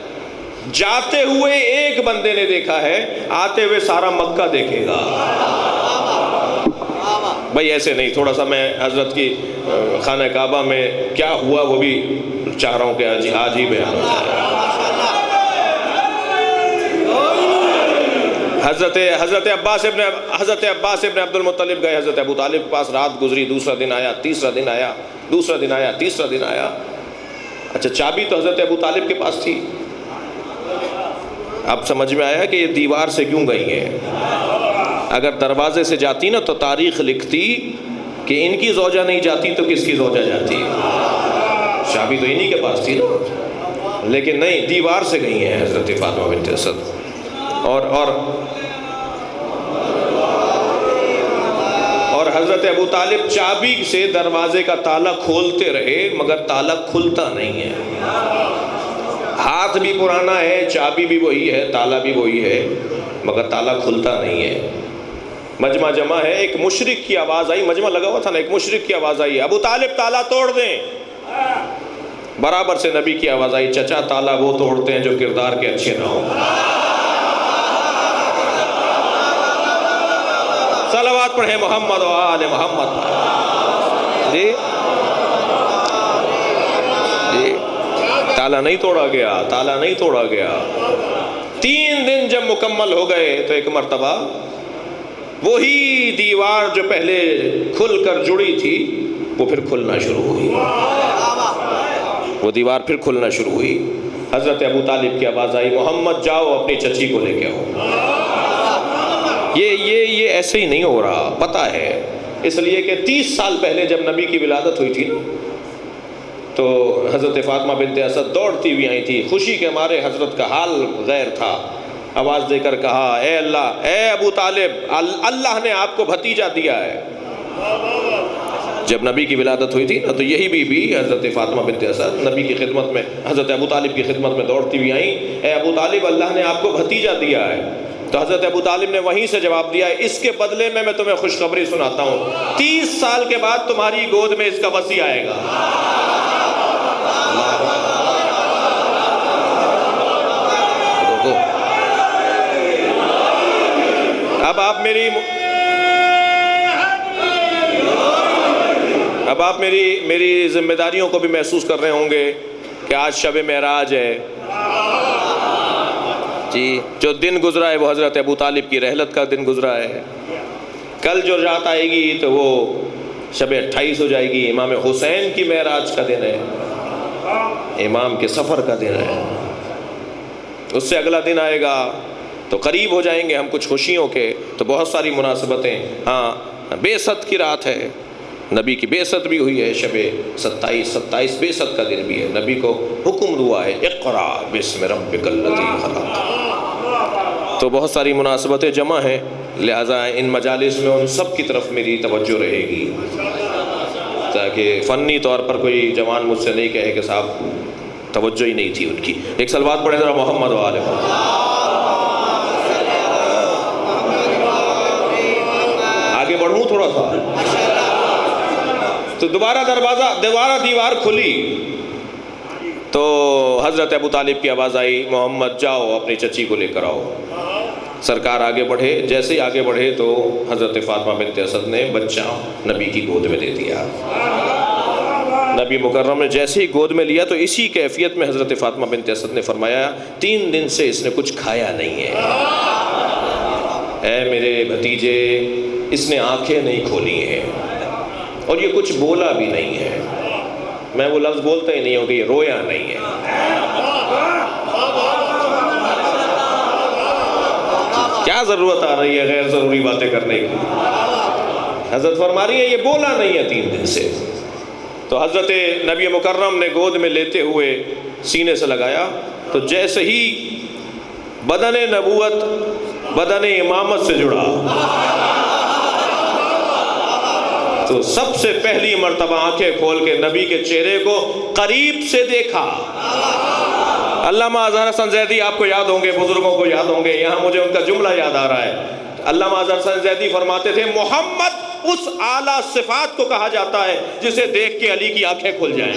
جاتے ہوئے ایک بندے نے دیکھا ہے، آتے ہوئے سارا مکہ دیکھے گا. بھائی ایسے نہیں، تھوڑا سا میں حضرت کی خانہ کعبہ میں کیا ہوا وہ بھی چاہ رہا ہوں کہ آج ہی بیان ہو جائے. حضرت عباس ابن عبد المطلب گئے حضرت ابو طالب کے پاس. رات گزری، دوسرا دن آیا، تیسرا دن آیا، دوسرا دن آیا، تیسرا دن آیا. اچھا چابی تو حضرت ابو طالب کے پاس تھی. اب سمجھ میں آیا کہ یہ دیوار سے کیوں گئی ہیں. اگر دروازے سے جاتی نا تو تاریخ لکھتی کہ ان کی زوجہ نہیں جاتی تو کس کی زوجہ جاتی. چابی تو انہی کے پاس تھی نا، لیکن نہیں، دیوار سے گئی ہیں حضرت فاطمہ بنت اسد. اور حضرت ابو طالب چابی سے دروازے کا تالا کھولتے رہے مگر تالا کھلتا نہیں ہے. ہاتھ بھی پرانا ہے، چابی بھی وہی ہے، تالا بھی وہی ہے، مگر تالا کھلتا نہیں ہے. مجمع جمع ہے، ایک مشرک کی آواز آئی، مجمع لگا ہوا تھا نا، ایک مشرک کی آواز آئی، ابو طالب تالا توڑ دیں. برابر سے نبی کی آواز آئی، چچا تالا وہ توڑتے ہیں جو کردار کے اچھے نہ ہوں. صلوات پڑھیں محمد و آل محمد. جی جی تالا نہیں توڑا گیا، تالا نہیں توڑا گیا. 3 دن جب مکمل ہو گئے تو ایک مرتبہ وہی دیوار جو پہلے کھل کر جڑی تھی وہ پھر کھلنا شروع ہوئی. وہ دیوار پھر کھلنا شروع ہوئی. حضرت ابو طالب کی آواز آئی، محمد جاؤ اپنی چچی کو لے کے آؤ. یہ ایسے ہی نہیں ہو رہا، پتہ ہے. اس لیے کہ 30 سال پہلے جب نبی کی ولادت ہوئی تھی نا تو حضرت فاطمہ بنت اسد دوڑتی ہوئی آئی تھی. خوشی کے مارے حضرت کا حال غیر تھا. آواز دے کر کہا، اے اللہ، اے ابو طالب، اللہ نے آپ کو بھتیجا دیا ہے. جب نبی کی ولادت ہوئی تھی نا تو یہی بی بی حضرت فاطمہ بنت اسد نبی کی خدمت میں، حضرت ابو طالب کی خدمت میں دوڑتی ہوئی آئیں، اے ابو طالب، اللہ نے آپ کو بھتیجا دیا ہے. تو حضرت ابو طالب نے وہیں سے جواب دیا، اس کے بدلے میں تمہیں خوشخبری سناتا ہوں، 30 سال کے بعد تمہاری گود میں اس کا وصی آئے گا. اب آپ میری ذمہ داریوں کو بھی محسوس کر رہے ہوں گے کہ آج شب معراج ہے. جی جو دن گزرا ہے وہ حضرت ابو طالب کی رحلت کا دن گزرا ہے. کل جو رات آئے گی تو وہ شب 28 ہو جائے گی، امام حسین کی معراج کا دن ہے، امام کے سفر کا دن ہے. اس سے اگلا دن آئے گا تو قریب ہو جائیں گے ہم کچھ خوشیوں کے. تو بہت ساری مناسبتیں. ہاں بعثت کی رات ہے، نبی کی بعثت بھی ہوئی ہے، شب 27 بعثت کا دن بھی ہے. نبی کو حکم ہوا ہے، اقرا بسم ربک الذی خلق. تو بہت ساری مناسبتیں جمع ہیں، لہٰذا ان مجالس میں ان سب کی طرف میری توجہ رہے گی تاکہ فنی طور پر کوئی جوان مجھ سے نہیں کہے کہ صاحب توجہ ہی نہیں تھی ان کی. ایک صلوات پڑھیں ذرا محمد و آل محمد. آگے بڑھوں تھوڑا سا تو دوبارہ دیوار کھلی. تو حضرت ابو طالب کی آواز آئی، محمد جاؤ اپنی چچی کو لے کر آؤ۔ سرکار آگے بڑھے، جیسے ہی آگے بڑھے تو حضرت فاطمہ بنت اسد نے بچہ نبی کی گود میں دے دیا۔ نبی مکرم نے جیسے ہی گود میں لیا تو اسی کیفیت میں حضرت فاطمہ بنت اسد نے فرمایا 3 دن سے اس نے کچھ کھایا نہیں ہے، اے میرے بھتیجے اس نے آنکھیں نہیں کھولی ہیں اور یہ کچھ بولا بھی نہیں ہے، میں وہ لفظ بولتا ہی نہیں ہوں کہ یہ رویا نہیں ہے۔ کیا ضرورت آ رہی ہے غیر ضروری باتیں کرنے کی؟ حضرت فرما رہی ہے یہ بولا نہیں ہے 3 دن سے۔ تو حضرت نبی مکرم نے گود میں لیتے ہوئے سینے سے لگایا تو جیسے ہی بدن نبوت بدن امامت سے جڑا تو سب سے پہلی مرتبہ آنکھیں کھول کے نبی کے چہرے کو قریب سے دیکھا۔ علامہ اظہر حسن زیدی آپ کو یاد ہوں گے، بزرگوں کو یاد ہوں گے، یہاں مجھے ان کا جملہ یاد آ رہا ہے۔ علامہ اظہر حسن زیدی فرماتے تھے محمد اس اعلیٰ صفات کو کہا جاتا ہے جسے دیکھ کے علی کی آنکھیں کھل جائیں۔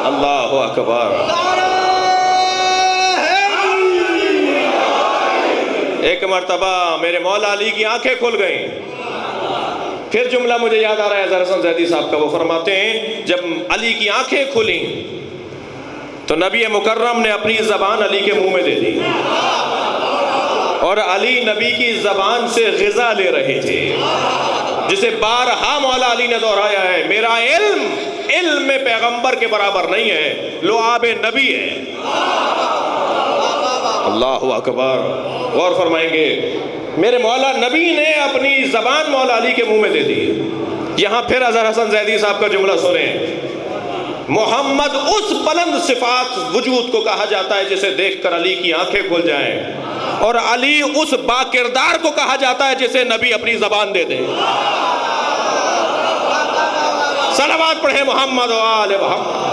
اللہ اکبر۔ ایک مرتبہ میرے مولا علی کی آنکھیں کھل گئیں۔ پھر جملہ مجھے یاد آ رہا ہے اظہر حسن زیدی صاحب کا، وہ فرماتے ہیں جب علی کی آنکھیں کھلیں تو نبی مکرم نے اپنی زبان علی کے منہ میں دے دی اور علی نبی کی زبان سے غذا لے رہے تھے، جسے بارہا مولا علی نے دہرایا ہے میرا علم میں پیغمبر کے برابر نہیں ہے، لعاب نبی ہے۔ اللہ اکبر۔ غور فرمائیں گے میرے مولا نبی نے اپنی زبان مولا علی کے منہ میں دے دی۔ یہاں پھر اظہر حسن زیدی صاحب کا جملہ سنیں، محمد اس بلند صفات وجود کو کہا جاتا ہے جسے دیکھ کر علی کی آنکھیں کھل جائیں، اور علی اس باکردار کو کہا جاتا ہے جسے نبی اپنی زبان دے دے۔ صلوات پڑھیں محمد و آل محمد۔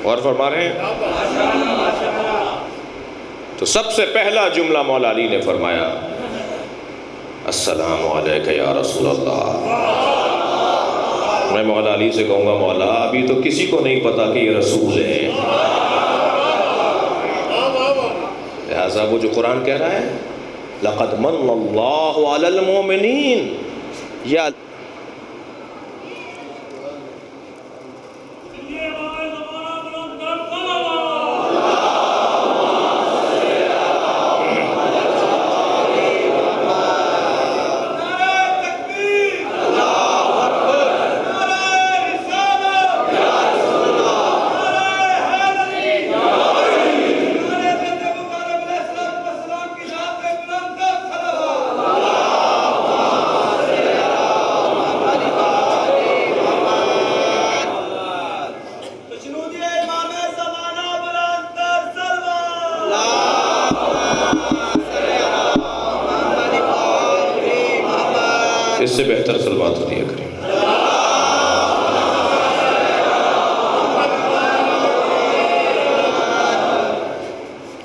اور فرما رہے ہیں تو سب سے پہلا جملہ مولا علی نے فرمایا السلام علیکہ یا رسول اللہ۔ میں مولا علی سے کہوں گا مولا ابھی تو کسی کو نہیں پتا کہ یہ رسول ہے، لہذا وہ جو قرآن کہہ رہا ہے لقد من اللہ علی المؤمنین، یا اس سے بہتر صلوات دیا کریں۔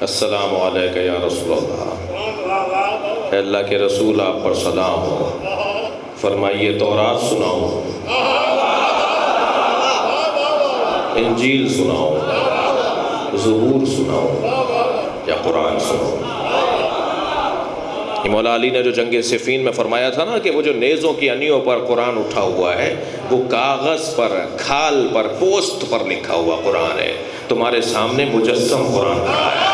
السلام علیکہ یا رسول اللہ، اے اللہ کے رسول آپ پر سلام ہو، فرمائیے تورات سناؤ، انجیل سناؤ، زبور سناؤ یا قرآن سناؤ۔ مولا علی نے جو جنگ صفین میں فرمایا تھا نا کہ وہ جو نیزوں کی انیوں پر قرآن اٹھا ہوا ہے وہ کاغذ پر، کھال پر، پوسٹ پر لکھا ہوا قرآن ہے، تمہارے سامنے مجسم قرآن کھڑا ہے۔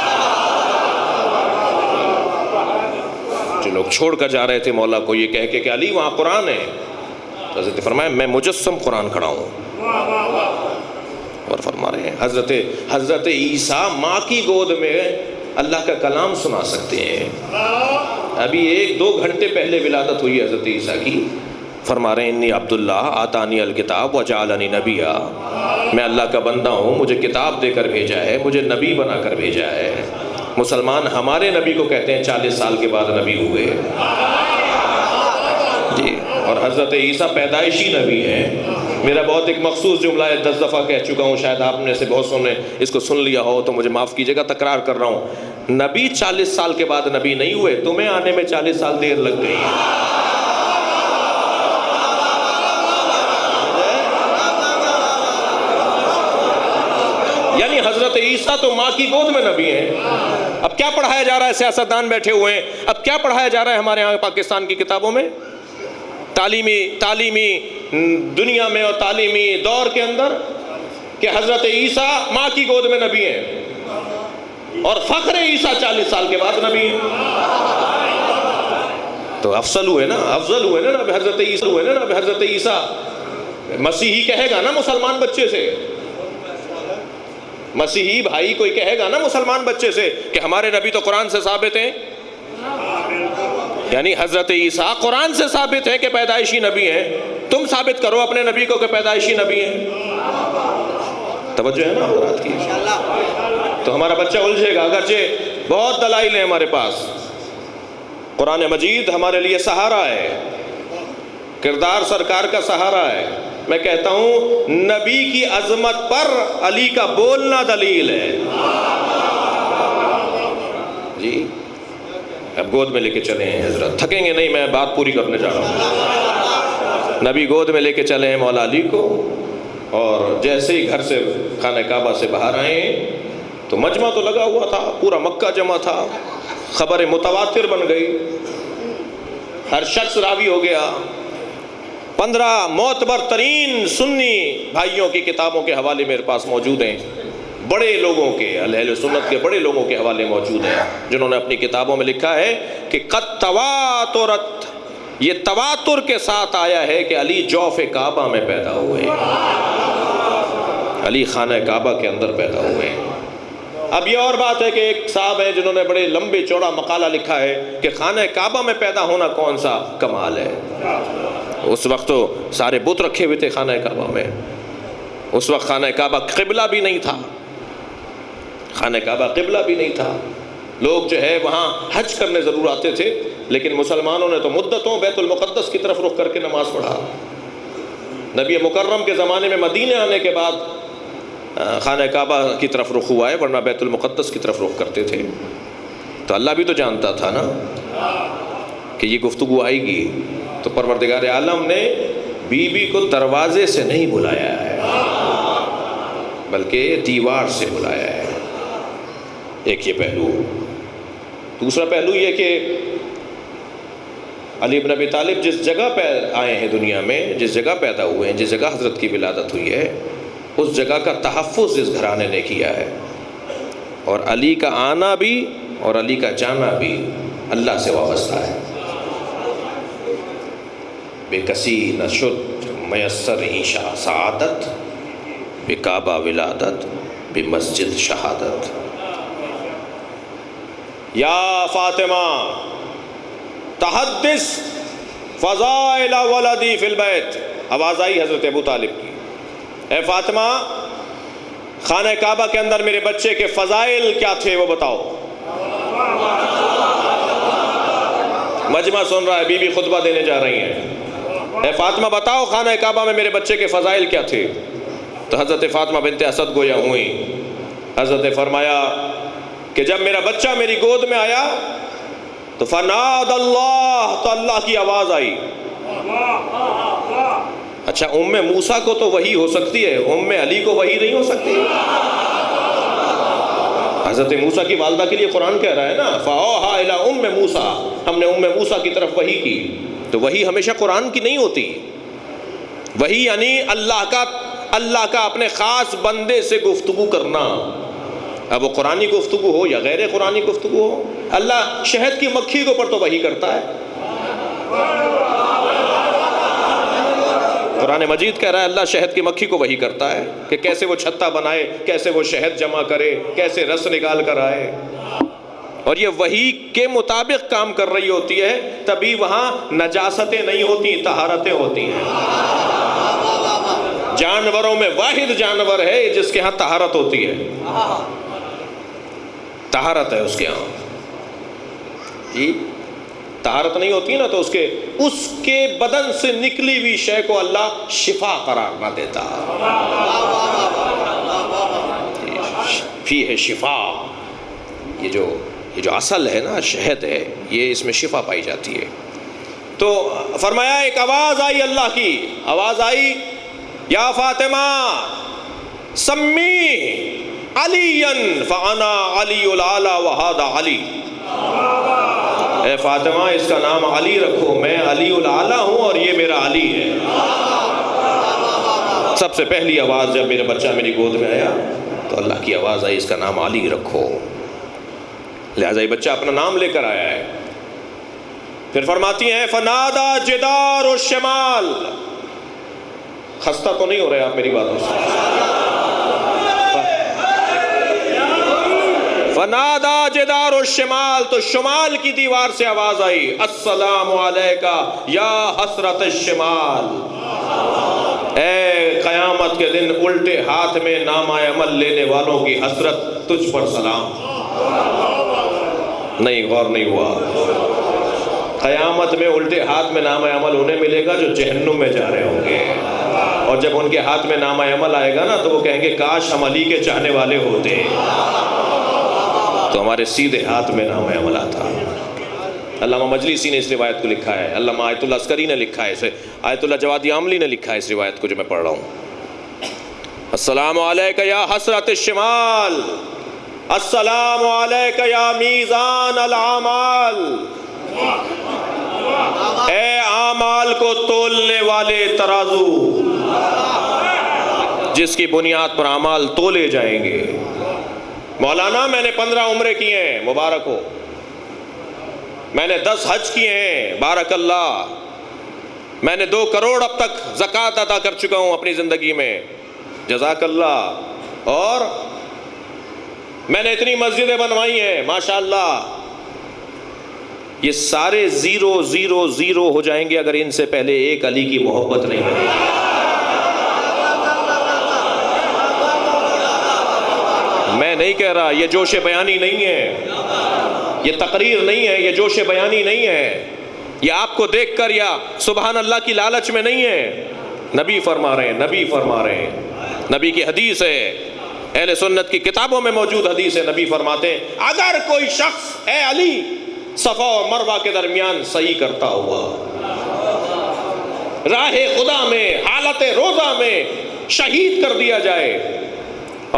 جو لوگ چھوڑ کر جا رہے تھے مولا کو یہ کہہ کے کہ علی وہاں قرآن ہے، تو حضرت فرمایا میں مجسم قرآن کھڑا ہوں۔ اور فرما رہے ہیں حضرت عیسیٰ ماں کی گود میں اللہ کا کلام سنا سکتے ہیں۔ ابھی 1-2 گھنٹے پہلے ولادت ہوئی حضرت عیسیٰ کی، فرما رہے ہیں انی عبداللہ آتانی الکتاب وجعلنی نبیا، میں اللہ کا بندہ ہوں، مجھے کتاب دے کر بھیجا ہے، مجھے نبی بنا کر بھیجا ہے۔ مسلمان ہمارے نبی کو کہتے ہیں 40 سال کے بعد نبی ہوئے جی، اور حضرت عیسیٰ پیدائشی نبی ہیں۔ میرا بہت ایک مخصوص جملہ ہے، 10 دفعہ کہہ چکا ہوں، شاید آپ میں سے بہت سو نے اس کو سن لیا ہو تو مجھے معاف کیجیے گا، تکرار کر رہا ہوں۔ نبی 40 سال کے بعد نبی نہیں ہوئے، تمہیں آنے میں 40 سال دیر لگ گئی۔ یعنی حضرت عیسیٰ تو ماں کی گود میں نبی ہیں۔ اب کیا پڑھایا جا رہا ہے؟ سیاستدان بیٹھے ہوئے ہیں، اب کیا پڑھایا جا رہا ہے ہمارے ہاں پاکستان کی کتابوں میں؟ تعلیمی دنیا میں اور تعلیمی دور کے اندر کہ حضرت عیسیٰ ماں کی گود میں نبی ہیں اور فخر عیسیٰ 40 سال کے بعد نبی ہیں۔ تو افضل ہوئے نا حضرت عیسیٰ۔ مسیحی کہے گا نا مسلمان بچے سے، مسیحی بھائی کوئی کہے گا نا مسلمان بچے سے کہ ہمارے نبی تو قرآن سے ثابت ہیں، یعنی حضرت عیسیٰ قرآن سے ثابت ہے کہ پیدائشی نبی ہیں، تم ثابت کرو اپنے نبی کو کہ پیدائشی نبی ہیں۔ توجہ ہے نا حضرات کی؟ تو ہمارا بچہ الجھے گا، اگرچہ بہت دلائل ہیں ہمارے پاس۔ قرآن مجید ہمارے لیے سہارا ہے، کردار سرکار کا سہارا ہے۔ میں کہتا ہوں نبی کی عظمت پر علی کا بولنا دلیل ہے جی۔ اب گود میں لے کے چلے ہیں حضرت، تھکیں گے نہیں، میں بات پوری کرنے جا رہا ہوں۔ نبی گود میں لے کے چلے ہیں مولا علی کو، اور جیسے ہی گھر سے خانہ کعبہ سے باہر آئے تو مجمع تو لگا ہوا تھا، پورا مکہ جمع تھا، خبر متواتر بن گئی، ہر شخص راوی ہو گیا۔ 15 معتبر ترین سنی بھائیوں کی کتابوں کے حوالے میرے پاس موجود ہیں، بڑے لوگوں کے، اہل سنت کے بڑے لوگوں کے حوالے موجود ہیں، جنہوں نے اپنی کتابوں میں لکھا ہے کہ قد تواترت، یہ تواتر کے ساتھ آیا ہے کہ علی جوف کعبہ میں پیدا ہوئے، علی خانہ کعبہ کے اندر پیدا ہوئے۔ اب یہ اور بات ہے کہ ایک صاحب ہیں جنہوں نے بڑے لمبے چوڑا مقالہ لکھا ہے کہ خانہ کعبہ میں پیدا ہونا کون سا کمال ہے۔ اس وقت تو سارے بت رکھے ہوئے تھے خانہ کعبہ میں، اس وقت خانہ کعبہ قبلہ بھی نہیں تھا، خانہ کعبہ قبلہ بھی نہیں تھا، لوگ جو ہے وہاں حج کرنے ضرور آتے تھے، لیکن مسلمانوں نے تو مدتوں بیت المقدس کی طرف رخ کر کے نماز پڑھا۔ نبی مکرم کے زمانے میں مدینے آنے کے بعد خانہ کعبہ کی طرف رخ ہوا ہے، ورنہ بیت المقدس کی طرف رخ کرتے تھے۔ تو اللہ بھی تو جانتا تھا نا کہ یہ گفتگو آئے گی، تو پروردگار عالم نے بی بی کو دروازے سے نہیں بلایا ہے بلکہ دیوار سے بلایا ہے۔ ایک یہ پہلو۔ دوسرا پہلو یہ کہ علی بن ابی طالب جس جگہ پہ آئے ہیں دنیا میں، جس جگہ پیدا ہوئے ہیں، جس جگہ حضرت کی ولادت ہوئی ہے، اس جگہ کا تحفظ اس گھرانے نے کیا ہے، اور علی کا آنا بھی اور علی کا جانا بھی اللہ سے وابستہ ہے۔ بے کسی نشد میسر عیشا سعادت، بے کعبہ ولادت، بے مسجد شہادت۔ یا فاطمہ تحدث فضائل ولدی فی البیت، آواز آئی حضرت ابو طالب کی، اے فاطمہ خانہ کعبہ کے اندر میرے بچے کے فضائل کیا تھے وہ بتاؤ۔ مجمع سن رہا ہے، بی بی خطبہ دینے جا رہی ہیں، اے فاطمہ بتاؤ خانہ کعبہ میں میرے بچے کے فضائل کیا تھے۔ تو حضرت فاطمہ بنت اسد گویا ہوئیں، حضرت نے فرمایا کہ جب میرا بچہ میری گود میں آیا تو فناد اللہ، تو اللہ کی آواز آئی۔ اچھا ام موسیٰ کو تو وحی ہو سکتی ہے، ام علی کو وحی نہیں ہو سکتی؟ حضرت موسیٰ کی والدہ کے لیے قرآن کہہ رہا ہے نا فَأَوْحَىٰ إِلَىٰ أُمِّ مُوسَىٰ، ہم نے ام موسیٰ کی طرف وحی کی۔ تو وحی ہمیشہ قرآن کی نہیں ہوتی، وحی یعنی اللہ کا اپنے خاص بندے سے گفتگو کرنا، اب وہ قرآنی گفتگو ہو یا غیر قرآنی گفتگو ہو۔ اللہ شہد کی مکھی کے اوپر تو وحی کرتا ہے، قرآن مجید کہہ رہا ہے اللہ شہد کی مکھی کو وحی کرتا ہے کہ کیسے وہ چھتا بنائے، کیسے وہ شہد جمع کرے، کیسے رس نکال کر آئے۔ اور یہ وحی کے مطابق کام کر رہی ہوتی ہے، تبھی وہاں نجاستیں نہیں ہوتی، طہارتیں ہوتی ہیں۔ جانوروں میں واحد جانور ہے جس کے ہاں طہارت ہوتی ہے، طہارت ہے اس کے ہاں جی۔ طہارت نہیں ہوتی نا تو اس کے بدن سے نکلی ہوئی شے کو اللہ شفا قرار نہ دیتا۔ فی ہے شفا، یہ جو اصل ہے نا شہد ہے، یہ اس میں شفا پائی جاتی ہے۔ تو فرمایا ایک آواز آئی اللہ کی، آواز آئی یا فاطمہ سمی علی فانا علی الاعلی وہذا علی، اے فاطمہ اس کا نام علی رکھو، میں علی الاعلی ہوں اور یہ میرا علی ہے۔ سب سے پہلی آواز جب میرا بچہ میری گود میں آیا تو اللہ کی آواز آئی اس کا نام علی رکھو، لہذا یہ بچہ اپنا نام لے کر آیا ہے۔ پھر فرماتی ہیں فنادا جدار الشمال، خستہ تو نہیں ہو رہے آپ میری باتوں سے؟ فنادا جدار الشمال، تو شمال کی دیوار سے آواز آئی السلام علیکہ یا حسرت الشمال، اے قیامت کے دن الٹے ہاتھ میں نامہ عمل لینے والوں کی حسرت، تجھ پر سلام۔ نہیں، غور نہیں ہوا، قیامت میں الٹے ہاتھ میں نامہ عمل انہیں ملے گا جو جہنم میں جا رہے ہوں گے، اور جب ان کے ہاتھ میں نامہ عمل آئے گا نا تو وہ کہیں گے کاش ہم علی کے چاہنے والے ہوتے تو ہمارے سیدھے ہاتھ میں نامہ عمل آتا۔ علامہ مجلسی نے اس روایت کو لکھا ہے، علامہ آیت اللہ عسکری نے لکھا ہے، اسے آیت اللہ جوادی عاملی نے لکھا ہے اس روایت کو جو میں پڑھ رہا ہوں۔ السلام علیکہ یا حسرت الشمال، السلام علیکہ یا میزان الاعمال، اے اعمال کو تولنے والے ترازو جس کی بنیاد پر اعمال تولے جائیں گے۔ مولانا میں نے 15 عمرے کیے ہیں، مبارک ہو، میں نے 10 حج کیے ہیں، بارک اللہ، میں نے 2 کروڑ اب تک زکوٰۃ ادا کر چکا ہوں اپنی زندگی میں، جزاک اللہ، اور میں نے اتنی مسجدیں بنوائی ہیں ماشاءاللہ۔ یہ سارے 0 0 0 ہو جائیں گے اگر ان سے پہلے ایک علی کی محبت نہیں بنے گی۔ میں نہیں کہہ رہا، یہ جوش بیانی نہیں ہے، یہ تقریر نہیں ہے، یہ جوش بیانی نہیں ہے، یہ آپ کو دیکھ کر یا سبحان اللہ کی لالچ میں نہیں ہے، نبی فرما رہے ہیں، نبی فرما رہے ہیں، نبی کی حدیث ہے، اہل سنت کی کتابوں میں موجود حدیث ہے، نبی فرماتے ہیں اگر کوئی شخص اے علی صفا اور مروہ کے درمیان صحیح کرتا ہوا، راہ خدا میں حالت روزہ میں شہید کر دیا جائے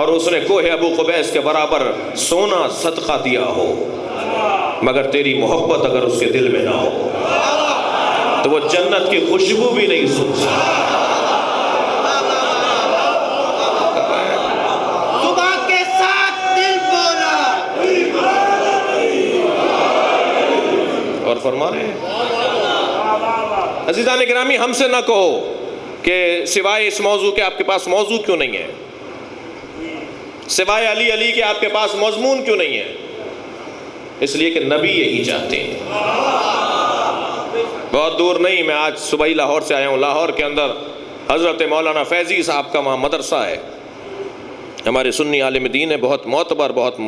اور اس نے کوہ ابو قبیس کے برابر سونا صدقہ دیا ہو، مگر تیری محبت اگر اس کے دل میں نہ ہو تو وہ جنت کی خوشبو بھی نہیں سن سکتا۔ صبح کے ساتھ دل بولا اور فرما رہے ہیں عزیزان گرامی، ہم سے نہ کہو کہ سوائے اس موضوع کے آپ کے پاس موضوع کیوں نہیں ہے، سوائے علی علی کے آپ کے پاس مضمون کیوں نہیں ہے، اس لیے کہ نبی یہی چاہتے ہیں۔ بہت دور نہیں، میں آج صبح ہی لاہور سے آیا ہوں، لاہور کے اندر حضرت مولانا فیضی صاحب کا وہاں مدرسہ ہے، ہمارے سنی عالم دین ہے، بہت معتبر، بہت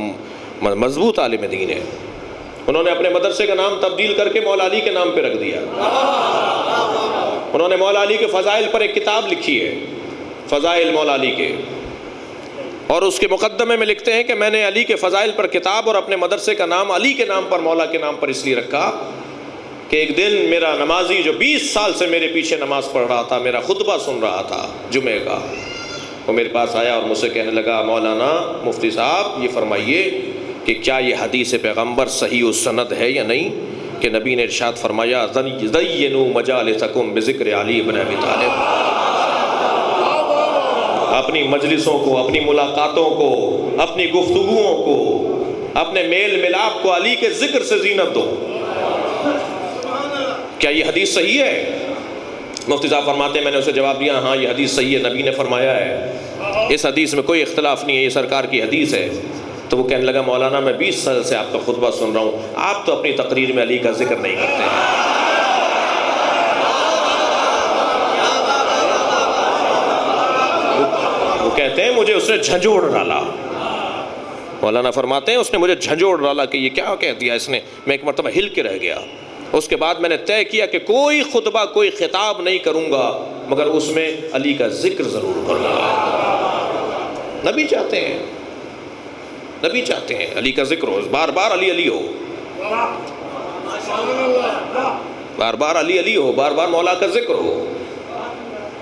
مضبوط عالم دین ہے، انہوں نے اپنے مدرسے کا نام تبدیل کر کے مولا علی کے نام پہ رکھ دیا۔ انہوں نے مولا علی کے فضائل پر ایک کتاب لکھی ہے، فضائل مولا علی کے، اور اس کے مقدمے میں لکھتے ہیں کہ میں نے علی کے فضائل پر کتاب اور اپنے مدرسے کا نام علی کے نام پر، مولا کے نام پر اس لیے رکھا کہ ایک دن میرا نمازی جو 20 سال سے میرے پیچھے نماز پڑھ رہا تھا، میرا خطبہ سن رہا تھا جمعے کا، وہ میرے پاس آیا اور مجھ سے کہنے لگا مولانا مفتی صاحب یہ فرمائیے کہ کیا یہ حدیث پیغمبر صحیح السند ہے یا نہیں کہ نبی نے ارشاد فرمایا زینوا مجالسکم بذکر علی بن ابی طالب، اپنی مجلسوں کو، اپنی ملاقاتوں کو، اپنی گفتگوؤں کو، اپنے میل ملاپ کو علی کے ذکر سے زینت دو۔ کیا یہ حدیث صحیح ہے؟ مفتی صاحب فرماتے ہیں میں نے اسے جواب دیا ہاں یہ حدیث صحیح ہے، نبی نے فرمایا ہے، اس حدیث میں کوئی اختلاف نہیں ہے، یہ سرکار کی حدیث ہے۔ تو وہ کہنے لگا مولانا میں 20 سال سے آپ کا خطبہ سن رہا ہوں، آپ تو اپنی تقریر میں علی کا ذکر نہیں کرتے ہیں۔ وہ کہتے ہیں مجھے اس نے جھنجھوڑ ڈالا، مولانا فرماتے ہیں اس نے مجھے جھنجھوڑ ڈالا کہ یہ کیا کہہ دیا اس نے، میں ایک مرتبہ ہل کے رہ گیا۔ اس کے بعد میں نے طے کیا کہ کوئی خطبہ کوئی خطاب نہیں کروں گا مگر اس میں علی کا ذکر ضرور کروں گا۔ نبی چاہتے ہیں، نبی چاہتے ہیں علی کا ذکر ہو، بار بار علی علی ہو، بار بار علی علی ہو، بار بار مولا کا ذکر ہو۔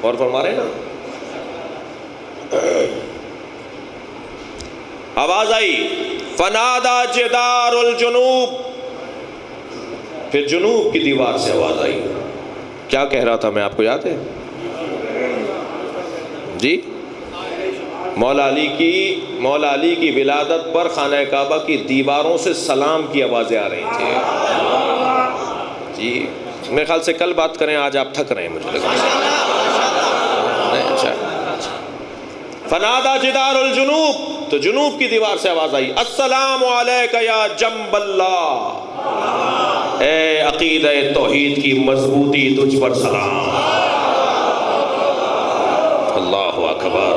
اور فرما رہے ہیں نا، آواز آئی فنادا جدار الجنوب، پھر جنوب کی دیوار سے آواز آئی۔ کیا کہہ رہا تھا میں، آپ کو یاد ہے جی؟ مولا علی کی ولادت پر خانہ کعبہ کی دیواروں سے سلام کی آوازیں آ رہی تھیں جی۔ میرے خیال سے کل بات کریں، آج آپ تھک رہے ہیں مجھے لگا۔ اچھا، فنادا جدار الجنوب، تو جنوب کی دیوار سے آواز آئی السلام علیک یا جنب اللہ، اے عقیدہ توحید کی مضبوطی تجھ پر سلام۔ اللہ اکبر،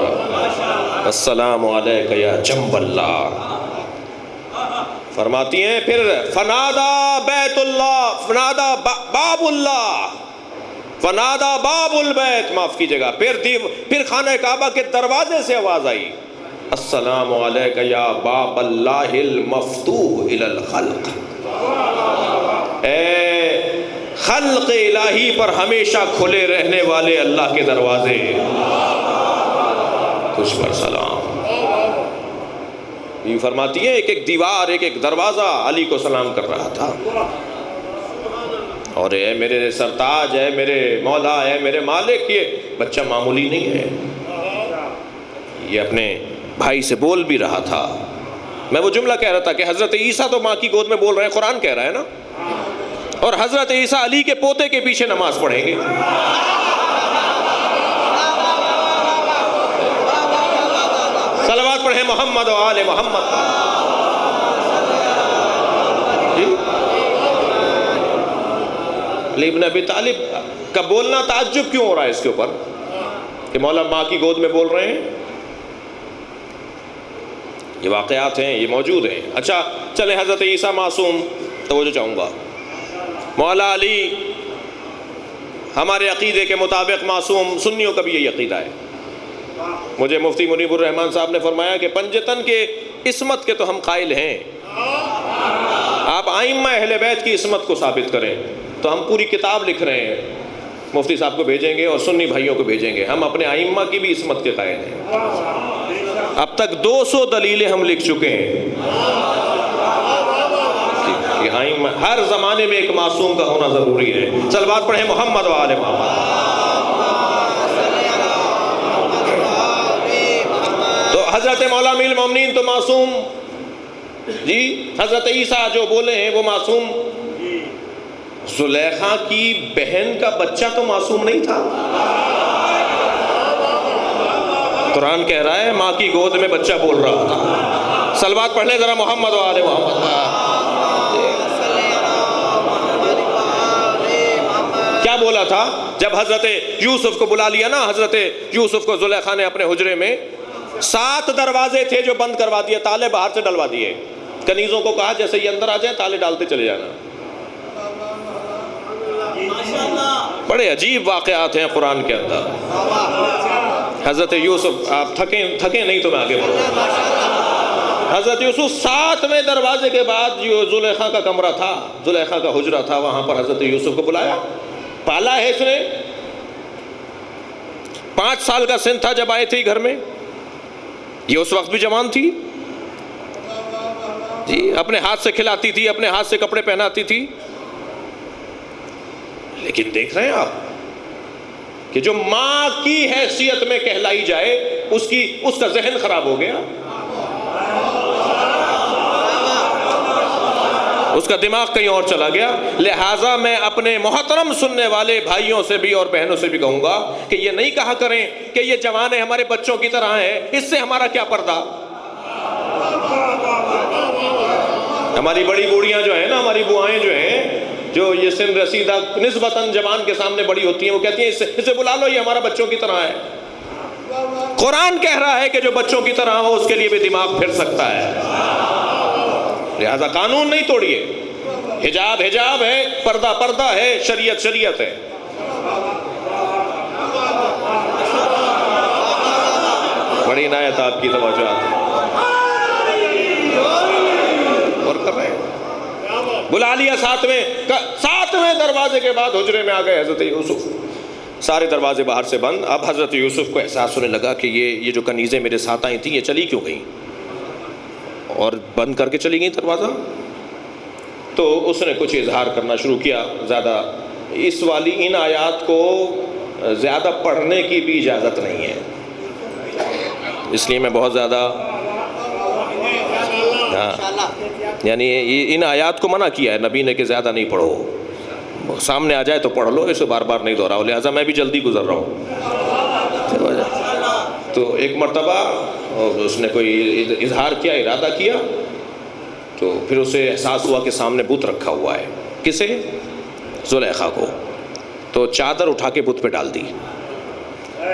السلام علیک یا جنب اللہ۔ فرماتی ہیں پھر فنادا بیت اللہ، فنادا باب اللہ، فنادا باب البیت، معاف کیجیے گا، پھر خانہ کعبہ کے دروازے سے آواز آئی السلام علیک یا باب اللہ المفتوح الی الخلق، اے خلق الہی پر ہمیشہ کھلے رہنے والے اللہ کے دروازے، تجھ پر سلام۔ یہ فرماتی ہے ایک ایک دیوار، ایک ایک دروازہ علی کو سلام کر رہا تھا، اور اے میرے سرتاج، اے میرے مولا، اے میرے مالک، یہ بچہ معمولی نہیں ہے، یہ اپنے بھائی سے بول بھی رہا تھا۔ میں وہ جملہ کہہ رہا تھا کہ حضرت عیسیٰ تو ماں کی گود میں بول رہے ہیں، قرآن کہہ رہا ہے نا، اور حضرت عیسیٰ علی کے پوتے کے پیچھے نماز پڑھیں گے۔ صلوات پڑھیں محمد و آل محمد۔ علی ابن ابی طالب کا بولنا تعجب کیوں ہو رہا ہے اس کے اوپر کہ مولا ماں کی گود میں بول رہے ہیں؟ یہ واقعات ہیں، یہ موجود ہیں۔ اچھا چلیں، حضرت عیسیٰ معصوم، توجہ چاہوں گا، مولا علی ہمارے عقیدے کے مطابق معصوم، سنیوں کا بھی یہی عقیدہ ہے۔ مجھے مفتی منیب الرحمن صاحب نے فرمایا کہ پنجتن کے عصمت کے تو ہم قائل ہیں، آپ ائمہ اہل بیت کی عصمت کو ثابت کریں، تو ہم پوری کتاب لکھ رہے ہیں، مفتی صاحب کو بھیجیں گے اور سنی بھائیوں کو بھیجیں گے، ہم اپنے ائمہ کی بھی عصمت کے قائل ہیں۔ اب تک 200 دلیلیں ہم لکھ چکے ہیں کہ ائمہ ہر زمانے میں ایک معصوم کا ہونا ضروری ہے۔ صلوات پڑھیں محمد و آل محمد۔ تو حضرت مولا امیر المومنین تو معصوم جی، حضرت عیسیٰ جو بولے ہیں وہ معصوم، زلیخا کی بہن کا بچہ تو معصوم نہیں تھا؟ قرآن کہہ رہا ہے ماں کی گود میں بچہ بول رہا تھا۔ صلوات پڑھ لیں ذرا محمد و آل محمد۔ کیا بولا تھا جب حضرت یوسف کو بلا لیا نا، حضرت یوسف کو زلیخا نے اپنے حجرے میں، 7 دروازے تھے جو بند کروا دیے، تالے باہر سے ڈلوا دیے، کنیزوں کو کہا جیسے یہ اندر آ جائیں تالے ڈالتے چلے جانا۔ بڑے عجیب واقعات ہیں قرآن کے اندر۔ حضرت یوسف، آپ تھکیں نہیں تو میں آگے بڑھوں۔ حضرت یوسف 7ویں دروازے کے بعد جو زلیخا کا کمرہ تھا، زلیخا کا حجرہ تھا، وہاں پر حضرت یوسف کو بلایا، پالا ہے اس نے۔ 5 سال کا سن تھا جب آئے تھے گھر میں، یہ اس وقت بھی جوان تھی جی، اپنے ہاتھ سے کھلاتی تھی، اپنے ہاتھ سے کپڑے پہناتی تھی، لیکن دیکھ رہے ہیں آپ کہ جو ماں کی حیثیت میں کہلائی جائے اس کا ذہن خراب ہو گیا، اس کا دماغ کہیں اور چلا گیا۔ لہٰذا میں اپنے محترم سننے والے بھائیوں سے بھی اور بہنوں سے بھی کہوں گا کہ یہ نہیں کہا کریں کہ یہ جوان ہمارے بچوں کی طرح ہیں، اس سے ہمارا کیا پردہ۔ ہماری بڑی بوڑھیاں جو ہیں نا، ہماری بوائیں جو ہیں، جو یہ سن رسیدہ نسبتاً جوان کے سامنے بڑی ہوتی ہیں، وہ کہتی ہیں اسے بلا لو، یہ ہمارا بچوں کی طرح ہے۔ قرآن کہہ رہا ہے کہ جو بچوں کی طرح ہو اس کے لیے بھی دماغ پھر سکتا ہے، لہذا قانون نہیں توڑیے۔ حجاب حجاب ہے، پردہ پردہ ہے، شریعت شریعت ہے۔ بڑی عنایت آپ کی توجہات اور کر رہے ہیں۔ بلا لیا ساتویں دروازے کے بعد حجرے میں آ گئے حضرت یوسف، سارے دروازے باہر سے بند۔ اب حضرت یوسف کو احساس ہونے لگا کہ یہ جو کنیزیں میرے ساتھ آئی تھیں یہ چلی کیوں گئیں، اور بند کر کے چلی گئیں دروازہ۔ تو اس نے کچھ اظہار کرنا شروع کیا۔ زیادہ ان آیات کو زیادہ پڑھنے کی بھی اجازت نہیں ہے، اس لیے میں بہت زیادہ یعنی ان آیات کو منع کیا ہے نبی نے کہ زیادہ نہیں پڑھو، سامنے آ جائے تو پڑھ لو، اسے بار بار نہیں دہراؤ، لہٰذا میں بھی جلدی گزر رہا ہوں۔ تو ایک مرتبہ اس نے کوئی اظہار کیا، ارادہ کیا، تو پھر اسے احساس ہوا کہ سامنے بت رکھا ہوا ہے۔ کسے؟ زلیخا کو۔ تو چادر اٹھا کے بت پہ ڈال دی۔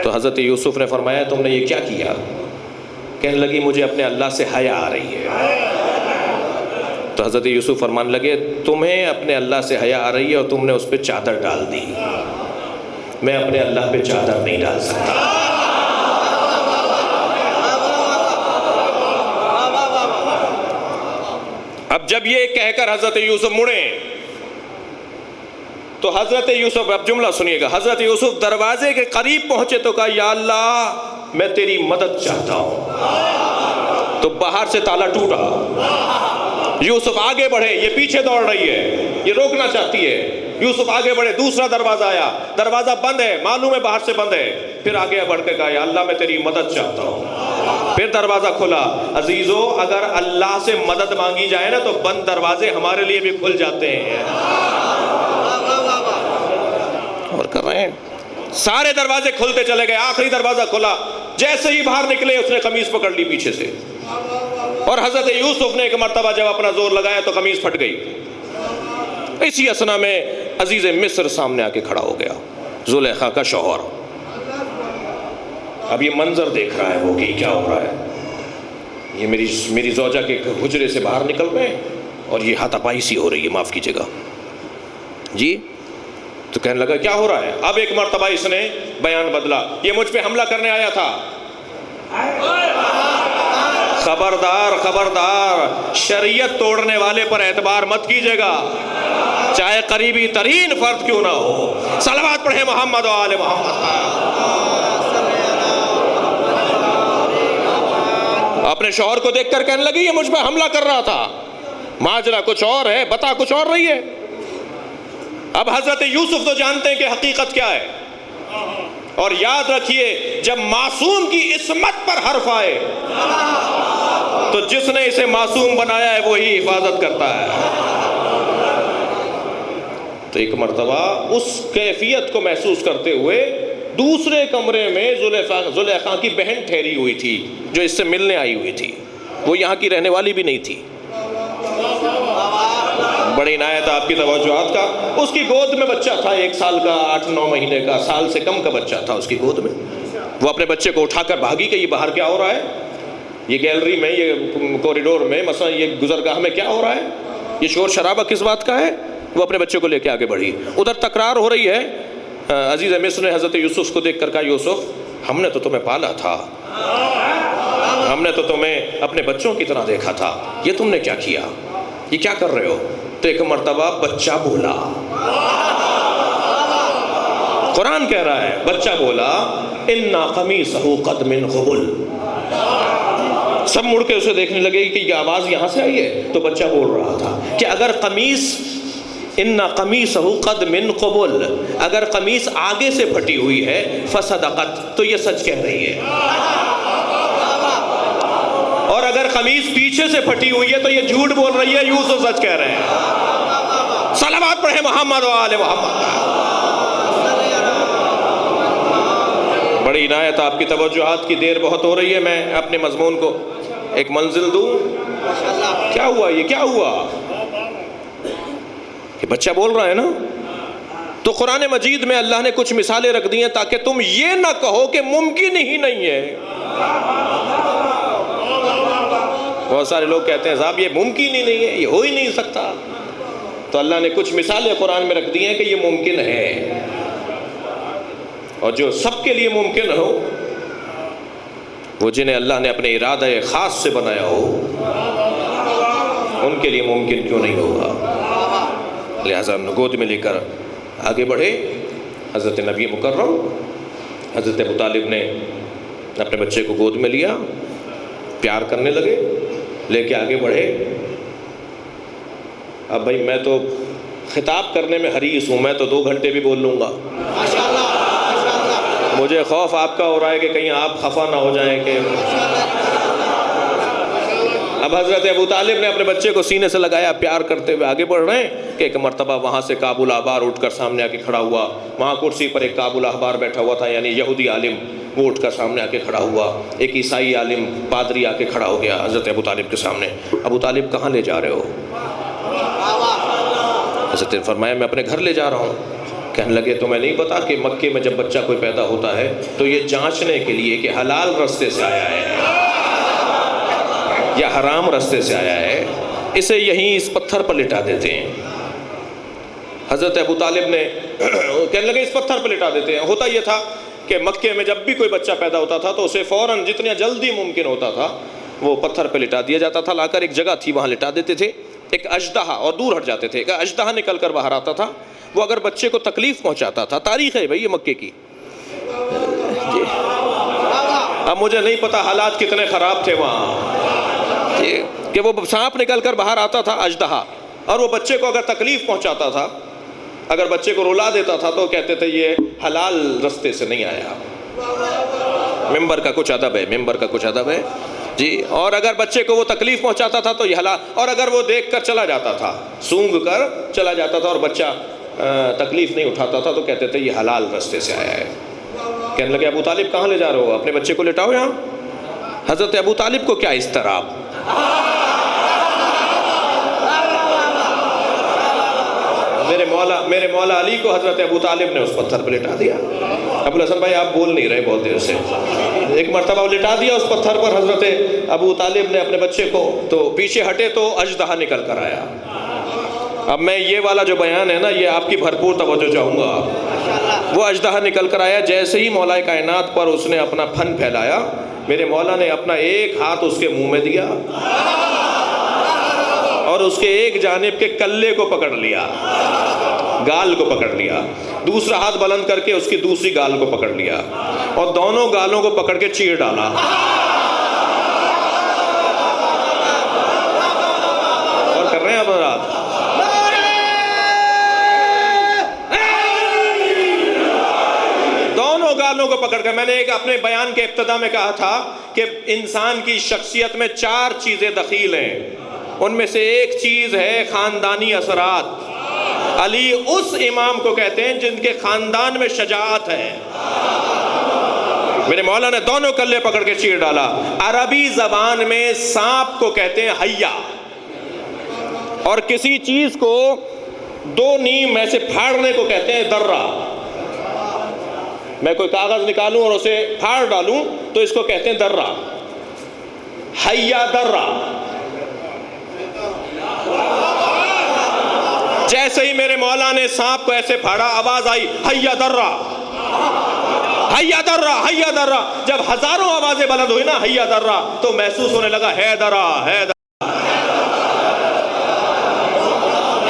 تو حضرت یوسف نے فرمایا تم نے یہ کیا کیا؟ کہنے لگی مجھے اپنے اللہ سے حیا آ رہی ہے۔ تو حضرت یوسف فرمانے لگے تمہیں اپنے اللہ سے حیا آ رہی ہے اور تم نے اس پہ چادر ڈال دی، میں اپنے اللہ پہ چادر نہیں ڈال سکتا۔ اب جب یہ کہہ کر حضرت یوسف مڑے تو حضرت یوسف، اب جملہ سنیے گا، حضرت یوسف دروازے کے قریب پہنچے تو کہا یا اللہ میں تیری مدد چاہتا ہوں۔ تو باہر سے تالا ٹوٹا، یوسف آگے بڑھے، یہ پیچھے دوڑ رہی ہے، یہ روکنا چاہتی ہے۔ یوسف آگے بڑھے، دوسرا دروازہ آیا، دروازہ بند ہے، معلوم ہے باہر سے بند ہے، پھر آگے بڑھ کے کہا یا اللہ میں تیری مدد چاہتا ہوں۔ پھر دروازہ کھلا۔ عزیزو اگر اللہ سے مدد مانگی جائے نا تو بند دروازے ہمارے لیے بھی کھل جاتے ہیں، اور کر رہے ہیں۔ سارے دروازے کھلتے چلے گئے، آخری دروازہ کھلا، جیسے ہی باہر نکلے اس نے قمیص پکڑ لی پیچھے سے، اور حضرت یوسف نے ایک مرتبہ جب اپنا زور لگایا تو قمیص پھٹ گئی۔ اسی اسنا میں عزیز مصر سامنے آ کے کھڑا ہو گیا، زلیخا کا شوہر۔ اب یہ منظر دیکھ رہا ہے وہ کہ کیا ہو رہا ہے، یہ میری زوجہ کے حجرے سے باہر نکل رہے ہیں اور یہ ہاتھا پائی سی ہو رہی ہے، معاف کیجیے گا جی۔ تو کہنے لگا کیا ہو رہا ہے؟ اب ایک مرتبہ اس نے بیان بدلا، یہ مجھ پہ حملہ کرنے آیا تھا۔ خبردار خبردار، شریعت توڑنے والے پر اعتبار مت کیجیے گا، چاہے قریبی ترین فرد کیوں نہ ہو۔ صلوات پڑھیں محمد و آل محمد۔ اپنے شوہر کو دیکھ کر کہنے لگی یہ مجھ پہ حملہ کر رہا تھا، ماجرا کچھ اور ہے، بتا کچھ اور رہی ہے۔ اب حضرت یوسف تو جانتے ہیں کہ حقیقت کیا ہے، اور یاد رکھیے جب معصوم کی عصمت پر حرف آئے تو جس نے اسے معصوم بنایا ہے وہی حفاظت کرتا ہے۔ تو ایک مرتبہ اس کیفیت کو محسوس کرتے ہوئے دوسرے کمرے میں زلیخا کی بہن ٹھہری ہوئی تھی جو اس سے ملنے آئی ہوئی تھی، وہ یہاں کی رہنے والی بھی نہیں تھی۔ بڑی عنایت آپ کی توجہات کا۔ اس کی گود میں بچہ تھا، 1 سال کا، 8-9 مہینے کا، سال سے کم کا بچہ تھا اس کی گود میں۔ وہ اپنے بچے کو اٹھا کر بھاگی کہ یہ باہر کیا ہو رہا ہے، یہ گیلری میں، یہ کوریڈور میں، مثلا یہ گزرگاہ میں کیا ہو رہا ہے، یہ شور شرابہ کس بات کا ہے۔ وہ اپنے بچے کو لے کے آگے بڑھی، ادھر تکرار ہو رہی ہے۔ عزیز مصر نے حضرت یوسف کو دیکھ کر کہا یوسف ہم نے تو تمہیں پالا تھا، ہم نے تو تمہیں اپنے بچوں کی طرح دیکھا تھا، یہ تم نے کیا کیا، یہ کیا کر رہے ہو؟ تو ایک مرتبہ بچہ بولا، قرآن کہہ رہا ہے بچہ بولا اِنَّا قَمِيصَهُ قَدْ مِنْ قُبُلٍ۔ سب مڑ کے اسے دیکھنے لگے کہ یہ آواز یہاں سے آئی ہے، تو بچہ بول رہا تھا کہ اگر قمیص اِنَّا قَمِيصَهُ قَدْ مِنْ قُبُلٍ، اگر قمیص آگے سے پھٹی ہوئی ہے فَصَدَقَتْ، تو یہ سچ کہہ رہی ہے، اور اگر قمیص پیچھے سے پھٹی ہوئی ہے تو یہ جھوٹ بول رہی ہے، یوسف سچ کہہ رہے ہیں۔ صلوات پڑھیں محمد و آل محمد۔ بڑی عنایت آپ کی توجہات کی، دیر بہت ہو رہی ہے، میں اپنے مضمون کو ایک منزل دوں؟ کیا ہوا یہ کیا ہوا؟ یہ بچہ بول رہا ہے نا. تو قرآن مجید میں اللہ نے کچھ مثالیں رکھ دی ہیں تاکہ تم یہ نہ کہو کہ ممکن ہی نہیں ہے. بہت سارے لوگ کہتے ہیں صاحب یہ ممکن ہی نہیں ہے، یہ ہو ہی نہیں سکتا. تو اللہ نے کچھ مثالیں قرآن میں رکھ دی ہیں کہ یہ ممکن ہے، اور جو سب کے لیے ممکن ہو، وہ جنہیں اللہ نے اپنے ارادہ خاص سے بنایا ہو، ان کے لیے ممکن کیوں نہیں ہوگا. لہٰذا ہم گود میں لے کر آگے بڑھے. حضرت نبی مکرم حضرت ابو طالب نے اپنے بچے کو گود میں لیا، پیار کرنے لگے، لے کے آگے بڑھے. اب بھائی میں تو خطاب کرنے میں حریص ہوں، میں تو 2 گھنٹے بھی بول لوں گا. مجھے خوف آپ کا ہو رہا ہے کہ کہیں آپ خفا نہ ہو جائیں کہ. اب حضرت ابو طالب نے اپنے بچے کو سینے سے لگایا، پیار کرتے ہوئے آگے بڑھ رہے ہیں کہ ایک مرتبہ وہاں سے کعب الاحبار اٹھ کر سامنے آ کے کھڑا ہوا. وہاں کرسی پر ایک کعب الاحبار بیٹھا ہوا تھا، یعنی یہودی عالم، وہ اٹھ کر سامنے آ کے کھڑا ہوا. ایک عیسائی عالم پادری آ کے کھڑا ہو گیا حضرت ابو طالب کے سامنے. ابو طالب کہاں لے جا رہے ہو؟ حضرت نے فرمایا میں اپنے گھر لے جا رہا ہوں. کہنے لگے تمہیں نہیں پتا کہ مکے میں جب بچہ کوئی پیدا ہوتا ہے تو یہ جانچنے کے لیے کہ حلال رستے سے آیا ہے یا حرام رستے سے آیا ہے، اسے یہیں اس پتھر پر لٹا دیتے ہیں. حضرت ابو طالب نے کہنے لگے اس پتھر پر لٹا دیتے ہیں. ہوتا یہ تھا کہ مکے میں جب بھی کوئی بچہ پیدا ہوتا تھا تو اسے فوراً جتنا جلدی ممکن ہوتا تھا وہ پتھر پہ لٹا دیا جاتا تھا. لا کر ایک جگہ تھی وہاں لٹا دیتے تھے. ایک اژدہا، اور دور ہٹ جاتے تھے، ایک اژدہا نکل کر باہر آتا تھا. وہ اگر بچے کو تکلیف پہنچاتا تھا، تاریخ ہے بھائی یہ مکے کی. اب مجھے نہیں پتا حالات کتنے خراب تھے وہاں کہ وہ سانپ نکل کر باہر آتا تھا اژدہا، اور وہ بچے کو اگر تکلیف پہنچاتا تھا، اگر بچے کو رلا دیتا تھا تو کہتے تھے یہ حلال رستے سے نہیں آیا. ممبر کا کچھ ادب ہے، ممبر کا کچھ ادب ہے جی. اور اگر بچے کو وہ تکلیف پہنچاتا تھا تو یہ حلال، اور اگر وہ دیکھ کر چلا جاتا تھا، سونگھ کر چلا جاتا تھا اور بچہ تکلیف نہیں اٹھاتا تھا تو کہتے تھے یہ حلال رستے سے آیا ہے. کہنے لگے ابو طالب کہاں لے جا رہے ہو؟ اپنے بچے کو لٹاؤ یہاں. حضرت ابو طالب کو کیا اضطراب. میرے مولا علی کو حضرت ابو طالب نے اس پتھر پہ لٹا دیا. ابوالحسن بھائی آپ بول نہیں رہے بہت دیر سے. ایک مرتبہ لٹا دیا اس پتھر پر حضرت ابو طالب نے اپنے بچے کو، تو پیچھے ہٹے تو اژدہا نکل کر آیا. اب میں یہ والا جو بیان ہے نا، یہ آپ کی بھرپور توجہ چاہوں گا. وہ اژدہا نکل کر آیا، جیسے ہی مولا کائنات پر اس نے اپنا پھن پھیلایا، میرے مولا نے اپنا ایک ہاتھ اس کے منہ میں دیا اور اس کے ایک جانب کے کلے کو پکڑ لیا، گال کو پکڑ لیا. دوسرا ہاتھ بلند کر کے اس کی دوسری گال کو پکڑ لیا اور دونوں گالوں کو پکڑ کے چیر ڈالا. اور کر رہے ہیں اب رات دونوں گالوں کو پکڑ کر. میں نے ایک اپنے بیان کے ابتدا میں کہا تھا کہ انسان کی شخصیت میں 4 چیزیں دخیل ہیں. ان میں سے ایک چیز ہے خاندانی اثرات. علی اس امام کو کہتے ہیں جن کے خاندان میں شجاعت ہے. میرے مولا نے دونوں کلے پکڑ کے چیر ڈالا. عربی زبان میں سانپ کو کہتے ہیں حیا، اور کسی چیز کو 2 نیم ایسے پھاڑنے کو کہتے ہیں درہ. میں کوئی کاغذ نکالوں اور اسے پھاڑ ڈالوں تو اس کو کہتے ہیں درہ، حیا درہ. جیسے ہی میرے مولا نے سانپ کو ایسے پھاڑا، آواز آئی حیا درہ، حیا درہ، حیا درہ. جب ہزاروں آوازیں بلند ہوئی نا حیا درہ، تو محسوس ہونے لگا حیدرہ، حیدر.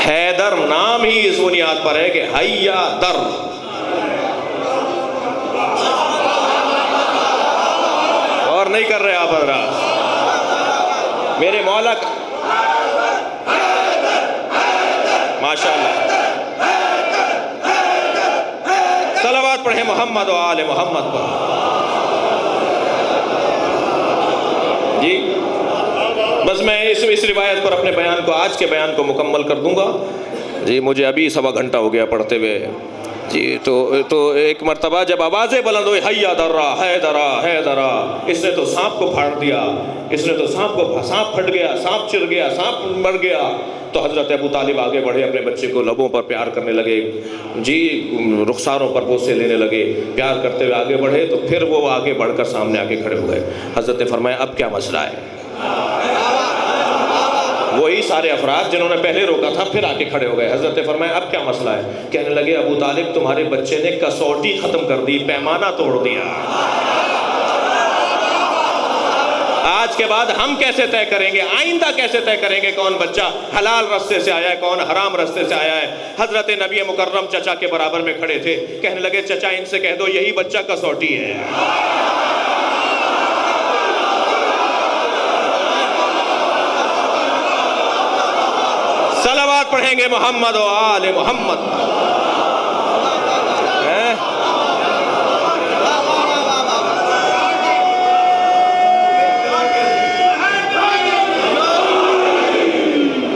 حیدر نام ہی اس بنیاد پر ہے کہ حیا در. اور نہیں کر رہے آپ حضرات. میرے مولا ماشاءاللہ صلوات پڑھیں محمد و آل محمد پر. جی بس میں اس روایت پر اپنے بیان کو، آج کے بیان کو مکمل کر دوں گا. جی مجھے ابھی 1.25 گھنٹہ ہو گیا پڑھتے ہوئے. جی تو ایک مرتبہ جب آوازیں بلند ہوئی حیا درا ہے درا ہے درا، اس نے تو سانپ کو پھاڑ دیا، اس نے تو سانپ پھٹ گیا، سانپ چر گیا، سانپ مر گیا، تو حضرت ابو طالب آگے بڑھے، اپنے بچے کو لبوں پر پیار کرنے لگے، جی رخساروں پر بوسے لینے لگے، پیار کرتے ہوئے آگے بڑھے، تو پھر وہ آگے بڑھ کر سامنے آگے کھڑے ہوئے۔ حضرت نے فرمایا اب کیا مسئلہ ہے؟ وہی سارے افراد جنہوں نے پہلے روکا تھا پھر آ کے کھڑے ہو گئے۔ حضرت نے فرمایا اب کیا مسئلہ ہے؟ کہنے لگے ابو طالب تمہارے بچے نے کسوٹی ختم کر دی، پیمانہ توڑ دیا۔ آج کے بعد ہم کیسے طے کریں گے، آئندہ کیسے طے کریں گے کون بچہ حلال رستے سے آیا ہے، کون حرام رستے سے آیا ہے؟ حضرت نبی مکرم چچا کے برابر میں کھڑے تھے، کہنے لگے چچا ان سے کہہ دو یہی بچہ کسوٹی ہے۔ صلوات پڑھیں گے محمد و آل محمد۔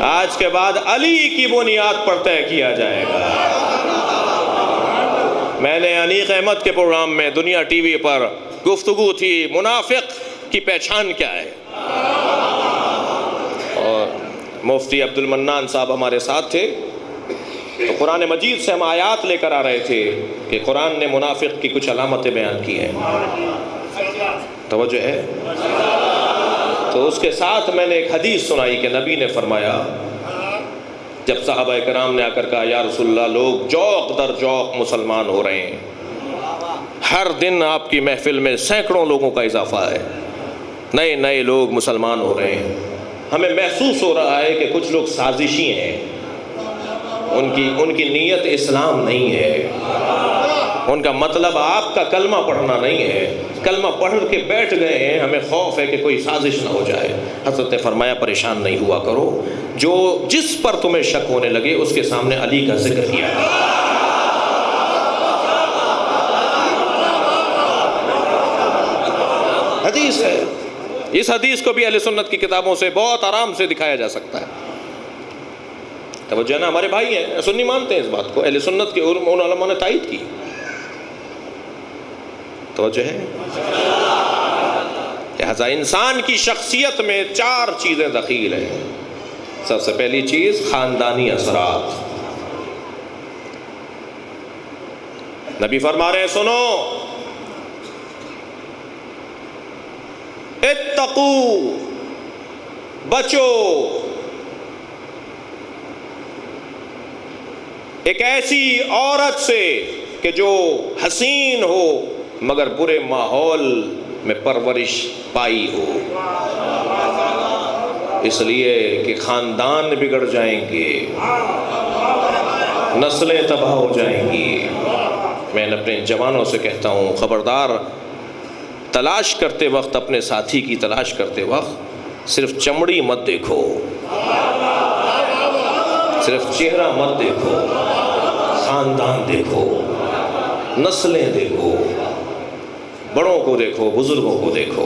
آج کے بعد علی کی بنیاد پر طے کیا جائے گا۔ میں نے انیق احمد کے پروگرام میں دنیا ٹی وی پر گفتگو تھی منافق کی پہچان کیا ہے، اور مفتی عبد المنان صاحب ہمارے ساتھ تھے، تو قرآن مجید سے ہم آیات لے کر آ رہے تھے کہ قرآن نے منافق کی کچھ علامتیں بیان کی ہیں، توجہ ہے؟ تو اس کے ساتھ میں نے ایک حدیث سنائی کہ نبی نے فرمایا، جب صحابہ کرام نے آ کر کہا یا رسول اللہ لوگ جوق در جوق مسلمان ہو رہے ہیں، ہر دن آپ کی محفل میں سینکڑوں لوگوں کا اضافہ ہے، نئے نئے لوگ مسلمان ہو رہے ہیں، ہمیں محسوس ہو رہا ہے کہ کچھ لوگ سازشی ہیں، ان کی نیت اسلام نہیں ہے، ان کا مطلب آپ کا کلمہ پڑھنا نہیں ہے، کلمہ پڑھ کے بیٹھ گئے ہیں، ہمیں خوف ہے کہ کوئی سازش نہ ہو جائے۔ حضرت نے فرمایا پریشان نہیں ہوا کرو، جس پر تمہیں شک ہونے لگے اس کے سامنے علی کا ذکر کیا۔ حدیث ہے، اس حدیث کو بھی اہل سنت کی کتابوں سے بہت آرام سے دکھایا جا سکتا ہے۔ توجہ نا، ہمارے بھائی ہیں سنی مانتے ہیں اس بات کو، اہل سنت کے ان علماء نے تائید کی۔ توجہ ہے؟ لہذا انسان کی شخصیت میں 4 چیزیں دخیل ہیں۔ سب سے پہلی چیز خاندانی اثرات۔ نبی فرما رہے ہیں سنو، اتقو، بچو ایک ایسی عورت سے کہ جو حسین ہو مگر برے ماحول میں پرورش پائی ہو، اس لیے کہ خاندان بگڑ جائیں گے، نسلیں تباہ ہو جائیں گی۔ میں اپنے جوانوں سے کہتا ہوں خبردار، تلاش کرتے وقت، اپنے ساتھی کی تلاش کرتے وقت صرف چمڑی مت دیکھو، صرف چہرہ مت دیکھو، خاندان دیکھو، نسلیں دیکھو، بڑوں کو دیکھو، بزرگوں کو دیکھو،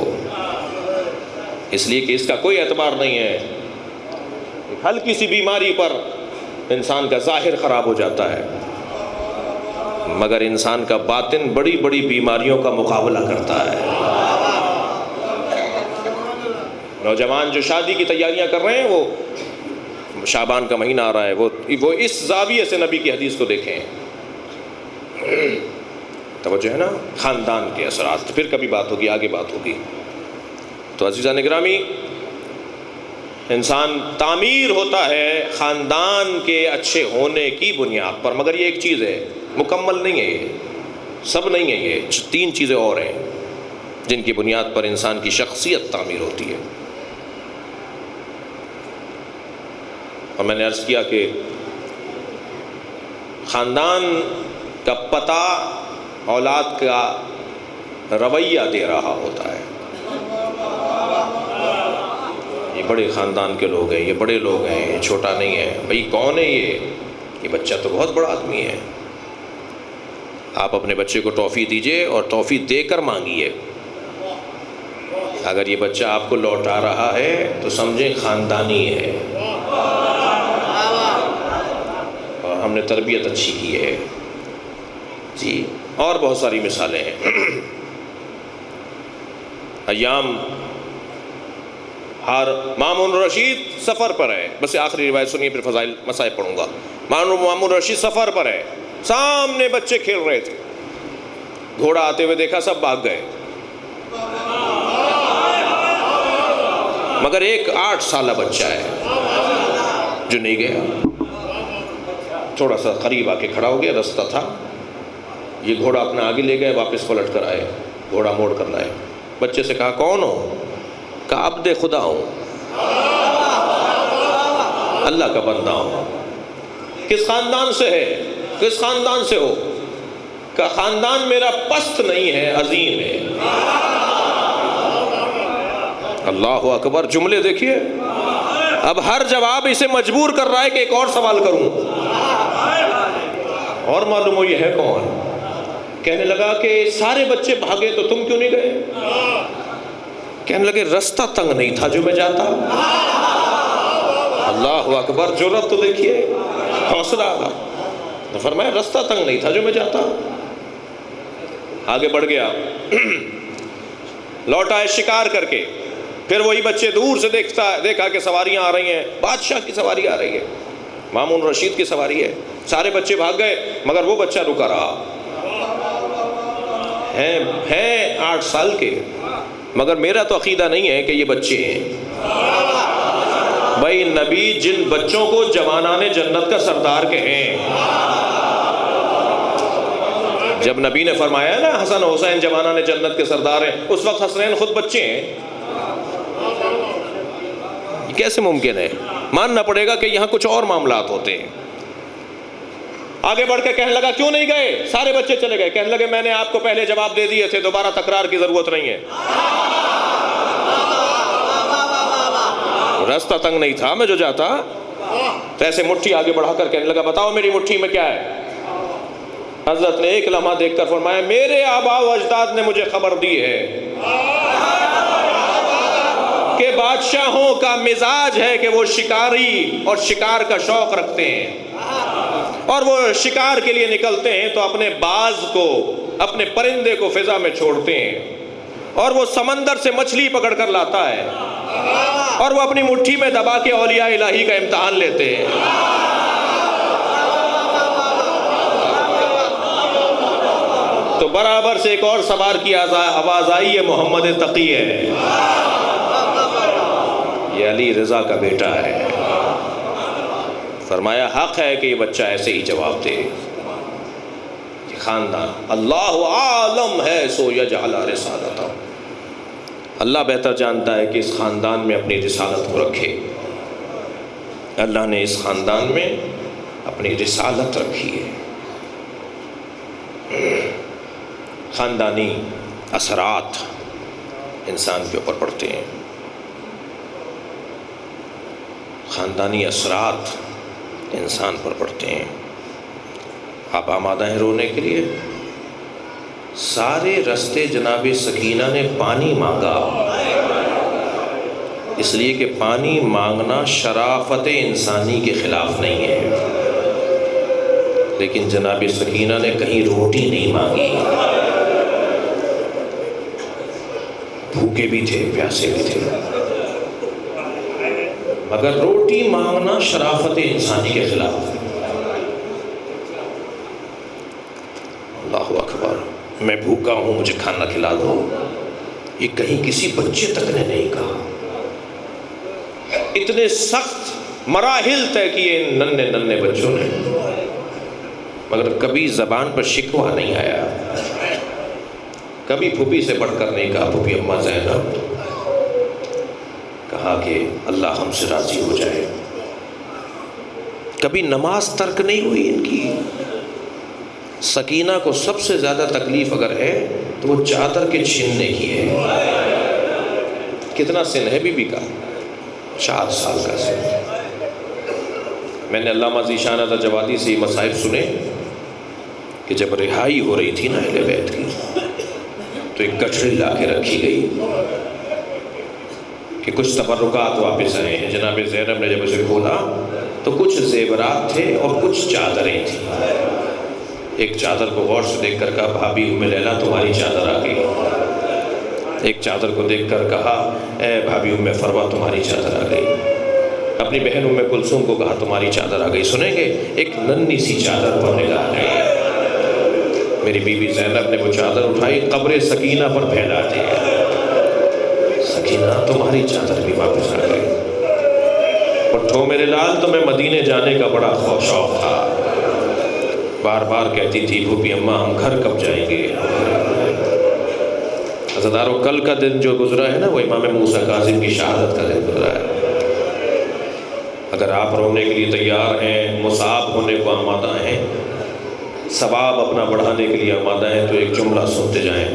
اس لیے کہ اس کا کوئی اعتبار نہیں ہے۔ ایک ہلکی سی بیماری پر انسان کا ظاہر خراب ہو جاتا ہے، مگر انسان کا باطن بڑی بڑی بیماریوں کا مقابلہ کرتا ہے۔ نوجوان جو شادی کی تیاریاں کر رہے ہیں، وہ شعبان کا مہینہ آ رہا ہے، وہ اس زاویے سے نبی کی حدیث کو دیکھیں۔ توجہ ہے نا، خاندان کے اثرات، پھر کبھی بات ہوگی، آگے بات ہوگی۔ تو عزیزان گرامی، انسان تعمیر ہوتا ہے خاندان کے اچھے ہونے کی بنیاد پر، مگر یہ ایک چیز ہے، مکمل نہیں ہے، یہ سب نہیں ہے، یہ 3 چیزیں اور ہیں جن کی بنیاد پر انسان کی شخصیت تعمیر ہوتی ہے۔ اور میں نے عرض کیا کہ خاندان کا پتہ اولاد کا رویہ دے رہا ہوتا ہے۔ یہ بڑے خاندان کے لوگ ہیں، یہ بڑے لوگ ہیں، یہ چھوٹا نہیں ہے، بھئی کون ہے یہ بچہ تو بہت بڑا آدمی ہے۔ آپ اپنے بچے کو ٹافی دیجئے اور ٹافی دے کر مانگیے، اگر یہ بچہ آپ کو لوٹا رہا ہے تو سمجھیں خاندانی ہے اور ہم نے تربیت اچھی کی ہے۔ جی اور بہت ساری مثالیں ہیں. ایام مامون رشید سفر پر ہے، بس آخری روایت سنیے پھر فضائل مسائل پڑھوں گا. مامون رشید سفر پر ہے، سامنے بچے کھیل رہے تھے، گھوڑا آتے ہوئے دیکھا، سب بھاگ گئے، مگر ایک 8 سالہ بچہ ہے جو نہیں گیا. تھوڑا سا قریب آ کے کھڑا ہو گیا، رستہ تھا، یہ گھوڑا اپنا آگے لے گئے، واپس پلٹ کر آئے، گھوڑا موڑ کر لائے. بچے سے کہا کون ہو؟ کہا عبد خدا ہوں، اللہ کا بندہ ہوں. کس خاندان سے ہے؟ کس خاندان سے ہو؟ کہ خاندان میرا پست نہیں ہے، عظیم ہے. اللہ اکبر. جملے دیکھیے، اب ہر جواب اسے مجبور کر رہا ہے کہ ایک اور سوال کروں. اور معلوم ہو یہ ہے کون؟ کہنے لگا کہ سارے بچے بھاگے تو تم کیوں نہیں گئے؟ کہنے لگے رستہ تنگ نہیں تھا جو میں جاتا. اللہ اکبر. جرأت تو دیکھیے، حوصلہ. تو فرمایا رستہ تنگ نہیں تھا جو میں جاتا. آگے بڑھ گیا، لوٹ آئے شکار کر کے. پھر وہی بچے دور سے دیکھا کہ سواریاں آ رہی ہیں، بادشاہ کی سواری آ رہی ہے، مامون رشید کی سواری ہے. سارے بچے بھاگ گئے مگر وہ بچہ رکا رہا. ہیں 8 سال کے، مگر میرا تو عقیدہ نہیں ہے کہ یہ بچے ہیں. بھائی نبی جن بچوں کو جوانان جنت کا سردار کہیں، جب نبی نے فرمایا نا حسن حسین جوانان جنت کے سردار ہیں، اس وقت حسنین خود بچے ہیں. کیسے ممکن ہے؟ ماننا پڑے گا کہ یہاں کچھ اور معاملات ہوتے ہیں. آگے بڑھ کے کہنے لگا کیوں نہیں گئے؟ سارے بچے چلے گئے. کہنے لگے میں نے آپ کو پہلے جواب دے دیے تھے، دوبارہ تکرار کی ضرورت نہیں ہے. راستہ تنگ نہیں تھا میں جو جاتا. تو ایسے مٹھی آگے بڑھا کر کہنے لگا بتاؤ میری مٹھی میں کیا ہے؟ حضرت نے ایک لمحہ دیکھ کر فرمایا میرے آباء و اجداد نے مجھے خبر دی ہے کہ بادشاہوں کا مزاج ہے کہ وہ شکاری اور شکار کا شوق رکھتے ہیں، اور وہ شکار کے لیے نکلتے ہیں تو اپنے باز کو، اپنے پرندے کو فضا میں چھوڑتے ہیں، اور وہ سمندر سے مچھلی پکڑ کر لاتا ہے، اور وہ اپنی مٹھی میں دبا کے اولیاء الہی کا امتحان لیتے ہیں. تو برابر سے ایک اور سوار کی آواز آئی، یہ محمد تقی ہے، یہ علی رضا کا بیٹا ہے. فرمایا حق ہے کہ یہ بچہ ایسے ہی جواب دے. خاندان اللہ عالم ہے سو یجعل رسالتہ، اللہ بہتر جانتا ہے کہ اس خاندان میں اپنی رسالت کو رکھے. اللہ نے اس خاندان میں اپنی رسالت رکھی ہے. خاندانی اثرات انسان کے اوپر پڑتے ہیں. خاندانی اثرات انسان پر پڑتے ہیں. آپ آمادہ ہیں رونے کے لیے؟ سارے رستے جناب سکینہ نے پانی مانگا، اس لیے کہ پانی مانگنا شرافت انسانی کے خلاف نہیں ہے. لیکن جناب سکینہ نے کہیں روٹی نہیں مانگی. بھوکے بھی تھے، پیاسے بھی تھے، مگر روٹی مانگنا شرافت انسانی کے خلاف. اللہ اکبر. میں بھوکا ہوں، مجھے کھانا کھلا دو، یہ کہیں کسی بچے تک نے نہیں کہا. اتنے سخت مراحل طے کیے ان ننھے ننھے بچوں نے، مگر کبھی زبان پر شکوہ نہیں آیا. کبھی پھوپھی سے بڑھ کر نہیں کہا پھوپھی اماں زینب، کہا کہ اللہ ہم سے راضی ہو جائے. کبھی نماز ترک نہیں ہوئی ان کی. سکینہ کو سب سے زیادہ تکلیف اگر ہے تو وہ چادر کے چھیننے کی ہے. کتنا سن ہے بی بی کا؟ 4 سال کا سن. میں نے علامہ ذیشان جوادی سے یہ مصائب سنے کہ جب رہائی ہو رہی تھی نا اہل بیت کی، تو ایک گٹھڑی لا کے رکھی گئی کہ کچھ تبرکات واپس آئے ہیں. جناب زینب نے جب اسے کھولا تو کچھ زیورات تھے اور کچھ چادریں تھیں. ایک چادر کو غور سے دیکھ کر کہا بھابی ام لیلہ تمہاری چادر آ گئی۔ ایک چادر کو دیکھ کر کہا اے بھابی ام فروہ تمہاری چادر آ گئی۔ اپنی بہن ام کلثوم کو کہا تمہاری چادر آ گئی۔ سنیں گے ایک ننھی سی چادر پر نگاہ گئی، میری بی بی زینب نے وہ چادر اٹھائی، قبر سکینہ پر پھیلا دی، سکینہ تمہاری چادر بھی واپس آ گئی۔ اٹھو میرے لال، تمہیں مدینے جانے کا بڑا شوق تھا، بار بار کہتی تھی بھوپی اماں ہم گھر کب جائیں گے۔ عزیزارو کل کا دن جو گزرا ہے نا وہ امام موسیٰ کاظم کی شہادت کا دن گزرا ہے۔ اگر آپ رونے کے لیے تیار ہیں، مصاب ہونے کو آمادہ ہیں، ثواب اپنا بڑھانے کے لیے آمادہ ہیں، تو ایک جملہ سنتے جائیں۔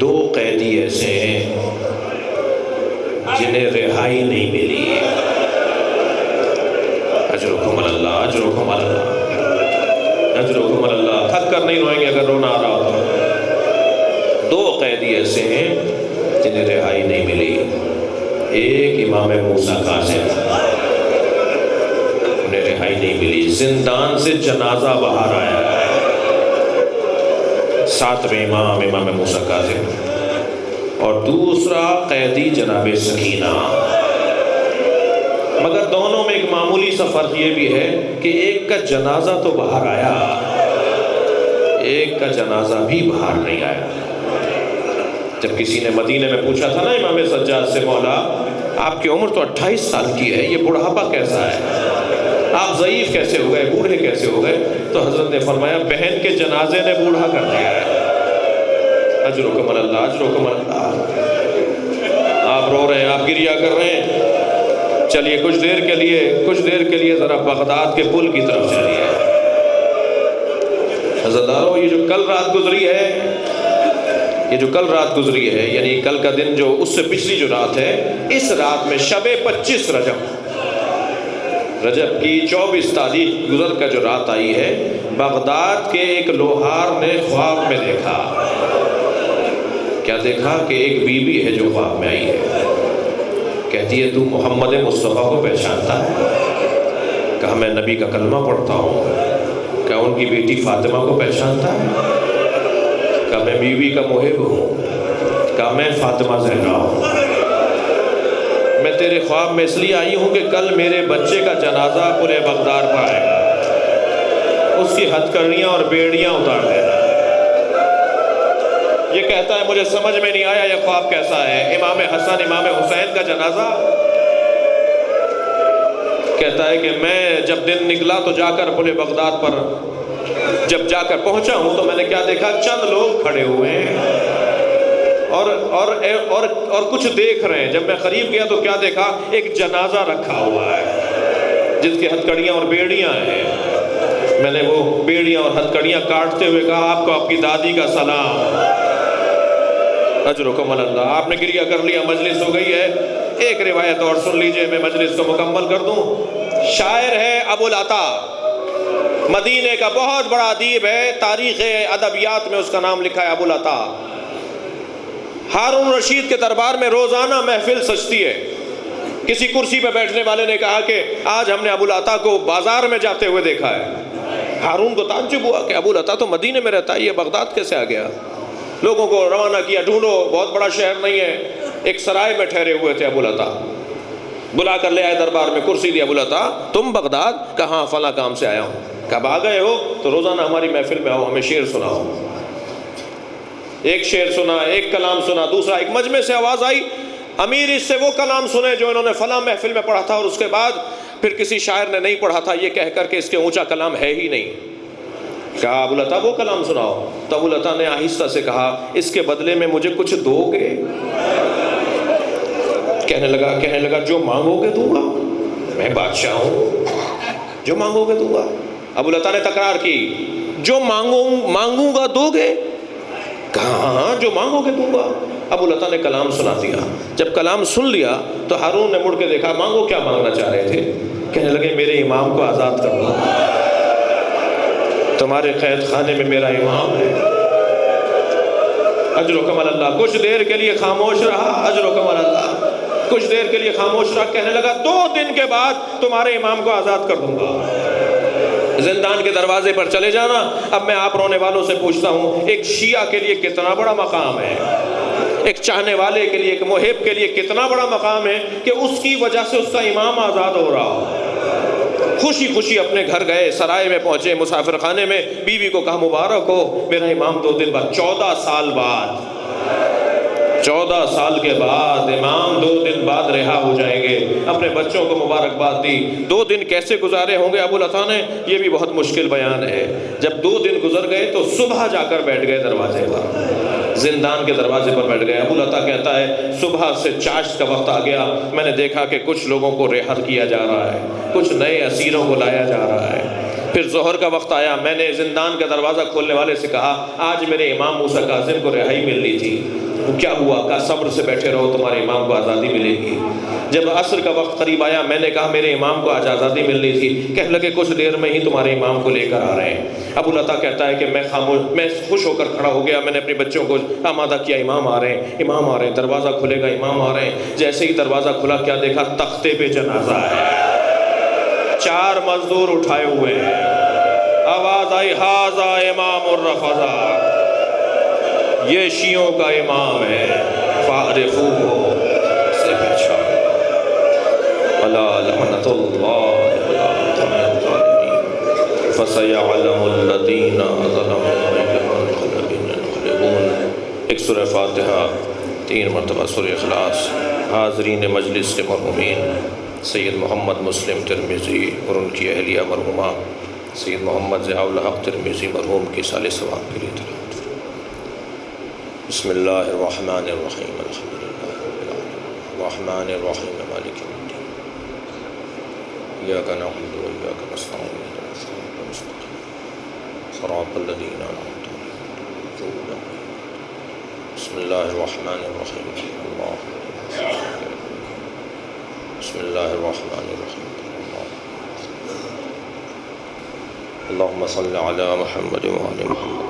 2 قیدی ایسے ہیں جنہیں رہائی نہیں ملی۔ اجرکم اللہ، اجرکم اللہ، اجرکم اللہ۔ تھک کر نہیں روئیں گے اگر رونا آ رہا ہو تو۔ 2 قیدی ایسے ہیں جنہیں رہائی نہیں ملی۔ ایک امام موسیٰ کاظم، انہیں رہائی نہیں ملی، زندان سے جنازہ باہر آیا ہے۔ 7ویں امام امام موسیٰ کاظم، اور دوسرا قیدی جناب سکینہ۔ مگر دونوں میں ایک معمولی سا فرق یہ بھی ہے کہ ایک کا جنازہ تو باہر آیا، ایک کا جنازہ بھی باہر نہیں آیا۔ جب کسی نے مدینے میں پوچھا تھا نا امام سجاد سے مولا آپ کی عمر تو 28 سال کی ہے، یہ بڑھاپا کیسا ہے، آپ ضعیف کیسے ہو گئے، بوڑھے کیسے ہو گئے، تو حضرت نے فرمایا بہن کے جنازے نے بوڑھا کر دیا ہے۔ اجرکم اللہ، اجرکم اللہ۔ آپ رو رہے ہیں، آپ گریہ کر رہے ہیں، چلیے کچھ دیر کے لیے ذرا بغداد کے پل کی طرف چلیے۔ حضرتارو یہ جو کل رات گزری ہے یعنی کل کا دن جو اس سے پچھلی جو رات ہے، اس رات میں شب 25 رجب کی 24 تاریخ گزر کا جو رات آئی ہے، بغداد کے ایک لوہار نے خواب میں دیکھا۔ کیا دیکھا؟ کہ ایک بی بی ہے جو خواب میں آئی ہے، کہتی ہے تو محمد مصطفیٰ کو پہچانتا ہے؟ کہا میں نبی کا کلمہ پڑھتا ہوں۔ کہا ان کی بیٹی فاطمہ کو پہچانتا ہے؟ کہا میں بیوی کا محب ہوں۔ کہا میں فاطمہ زہرا ہوں۔ میں تیرے خواب میں اس لیے آئی ہوں کہ کل میرے بچے کا جنازہ پورے بغداد پر آئے گا، اس کی ہتھکڑیاں اور بیڑیاں اتار دینا۔ یہ کہتا ہے مجھے سمجھ میں نہیں آیا یہ خواب کیسا ہے، امام حسن امام حسین کا جنازہ؟ کہتا ہے کہ میں جب دن نکلا تو جا کر پورے بغداد پر جب جا کر پہنچا ہوں تو میں نے کیا دیکھا، چند لوگ کھڑے ہوئے ہیں اور کچھ دیکھ رہے ہیں۔ جب میں قریب گیا تو کیا دیکھا، ایک جنازہ رکھا ہوا ہے جس کی ہتھکڑیاں اور بیڑیاں ہیں۔ میں نے وہ بیڑیاں اور ہتھکڑیاں کاٹتے ہوئے کہا آپ کو آپ کی دادی کا سلام، اجرکم اللہ۔ آپ نے گریہ کر لیا، مجلس ہو گئی ہے۔ ایک روایت اور سن لیجئے، میں مجلس کو مکمل کر دوں۔ شاعر ہے ابو العطا، مدینے کا بہت بڑا ادیب ہے، تاریخ ادبیات میں اس کا نام لکھا ہے ابو العطا۔ ہارون رشید کے دربار میں روزانہ محفل سجتی ہے۔ کسی کرسی پہ بیٹھنے والے نے کہا کہ آج ہم نے ابو العطا کو بازار میں جاتے ہوئے دیکھا ہے۔ ہارون کو تعجب ہوا کہ ابو العطا تو مدینے میں رہتا ہے، یہ بغداد کیسے آ گیا؟ لوگوں کو روانہ کیا، ڈھونڈو، بہت بڑا شہر نہیں ہے۔ ایک سرائے میں ٹھہرے ہوئے تھے ابو العطا، بلا کر لے آئے دربار میں، کرسی دی۔ ابو العطا تم بغداد؟ کہاں فلاں کام سے آیا ہوں۔ کب آ گئے ہو؟ تو روزانہ ہماری محفل میں آؤ، ہمیں شعر سناؤ۔ ایک شعر سنا، ایک کلام سنا، دوسرا۔ ایک مجمع سے آواز آئی امیر اس سے وہ کلام سنے جو انہوں نے فلاں محفل میں پڑھا تھا، اور اس کے بعد پھر کسی شاعر نے نہیں پڑھا تھا، یہ کہہ کر کہ اس کے اونچا کلام ہے ہی نہیں۔ کہا ابو العطا وہ کلام سناؤ۔ تو ابو العطا نے آہستہ سے کہا اس کے بدلے میں مجھے کچھ دو گے؟ کہنے لگا جو مانگو گے دوں گا، میں بادشاہ ہوں، جو مانگو گے دوں گا۔ ابو العطا نے تکرار کی جو مانگوں گا دو گے؟ کہا ہاں جو مانگو گے دوں گا۔ ابو العطا نے کلام سنا دیا۔ جب کلام سن لیا تو ہارون نے مڑ کے دیکھا مانگو کیا مانگنا چاہ رہے تھے؟ کہنے لگے میرے امام کو آزاد کر دو، تمہارے قید خانے میں میرا امام ہے۔ اجرکم اللہ۔ کچھ دیر کے لیے خاموش رہا، اجرکم اللہ، کچھ دیر کے لیے خاموش رہا۔ کہنے لگا 2 دن کے بعد تمہارے امام کو آزاد کر دوں گا۔ زندان کے دروازے پر چلے جانا. اب میں آپ رونے والوں سے پوچھتا ہوں، ایک شیعہ کے لیے کتنا بڑا مقام ہے، ایک چاہنے والے کے لیے، ایک محب کے لیے کتنا بڑا مقام ہے کہ اس کی وجہ سے اس کا امام آزاد ہو رہا ہو. خوشی خوشی اپنے گھر گئے، سرائے میں پہنچے، مسافر خانے میں بیوی کو کہا مبارک ہو میرا امام 2 دن بعد، 14 سال بعد، 14 سال کے بعد امام 2 دن بعد رہا ہو جائیں گے. اپنے بچوں کو مبارکباد دی. 2 دن کیسے گزارے ہوں گے ابو العطا نے، یہ بھی بہت مشکل بیان ہے. جب 2 دن گزر گئے تو صبح جا کر بیٹھ گئے دروازے پر، زندان کے دروازے پر بیٹھ گئے. ابو العطا کہتا ہے صبح سے چاشت کا وقت آ گیا، میں نے دیکھا کہ کچھ لوگوں کو رہا کیا جا رہا ہے، کچھ نئے اسیروں کو لایا جا رہا ہے. پھر ظہر کا وقت آیا، میں نے زندان کا دروازہ کھولنے والے سے کہا آج میرے امام موسیٰ کاظم کو رہائی ملنی تھی. وہ کیا ہوا؟ کہا صبر سے بیٹھے رہو، تمہارے امام کو آزادی ملے گی. جب عصر کا وقت قریب آیا، میں نے کہا میرے امام کو آج آزادی ملنی تھی. کہنے لگے کچھ دیر میں ہی تمہارے امام کو لے کر آ رہے ہیں. ابو العطا کہتا ہے کہ میں خوش ہو کر کھڑا ہو گیا. میں نے اپنے بچوں کو آمادہ کیا، امام آ رہے ہیں، امام آ رہے ہیں، دروازہ کھلے گا، امام آ رہے ہیں. جیسے ہی دروازہ کھلا کیا دیکھا؟ تختے پہ جنازہ ہے، 4 مزدور اٹھائے ہوئے ہیں. آواز آئی ہاذا امام الرفضا، یہ شیعوں کا امام ہے، فاعرفوہ، سے پہچان. الا لعنۃ اللہ علی الظالمین فسیعلم الذین ظلموا أی منقلب ينقلبون. ایک سورہ فاتحہ، 3 مرتبہ سورہ اخلاص. حاضرین مجلس کے مرحومین سید محمد مسلم ترمذی اور ان کی اہلیہ مرحومہ سید محمد ضیاء الحق ترمذی مرحوم کی سال ثواب کے لیے تلاوت. بسم اللہ الرحمن الرحیم، الحمدللہ رب العالمین الرحمن الرحیم مالک یوم الدین ایاک نعبد و ایاک نستعین اهدنا الصراط المستقیم صراط الذین انعمت علیہم غیر المغضوب علیہم. بسم اللہ الرحمن الرحیم. بسم اللہ الرحمن الرحیم. اللہم صل علی محمد وعلی محمد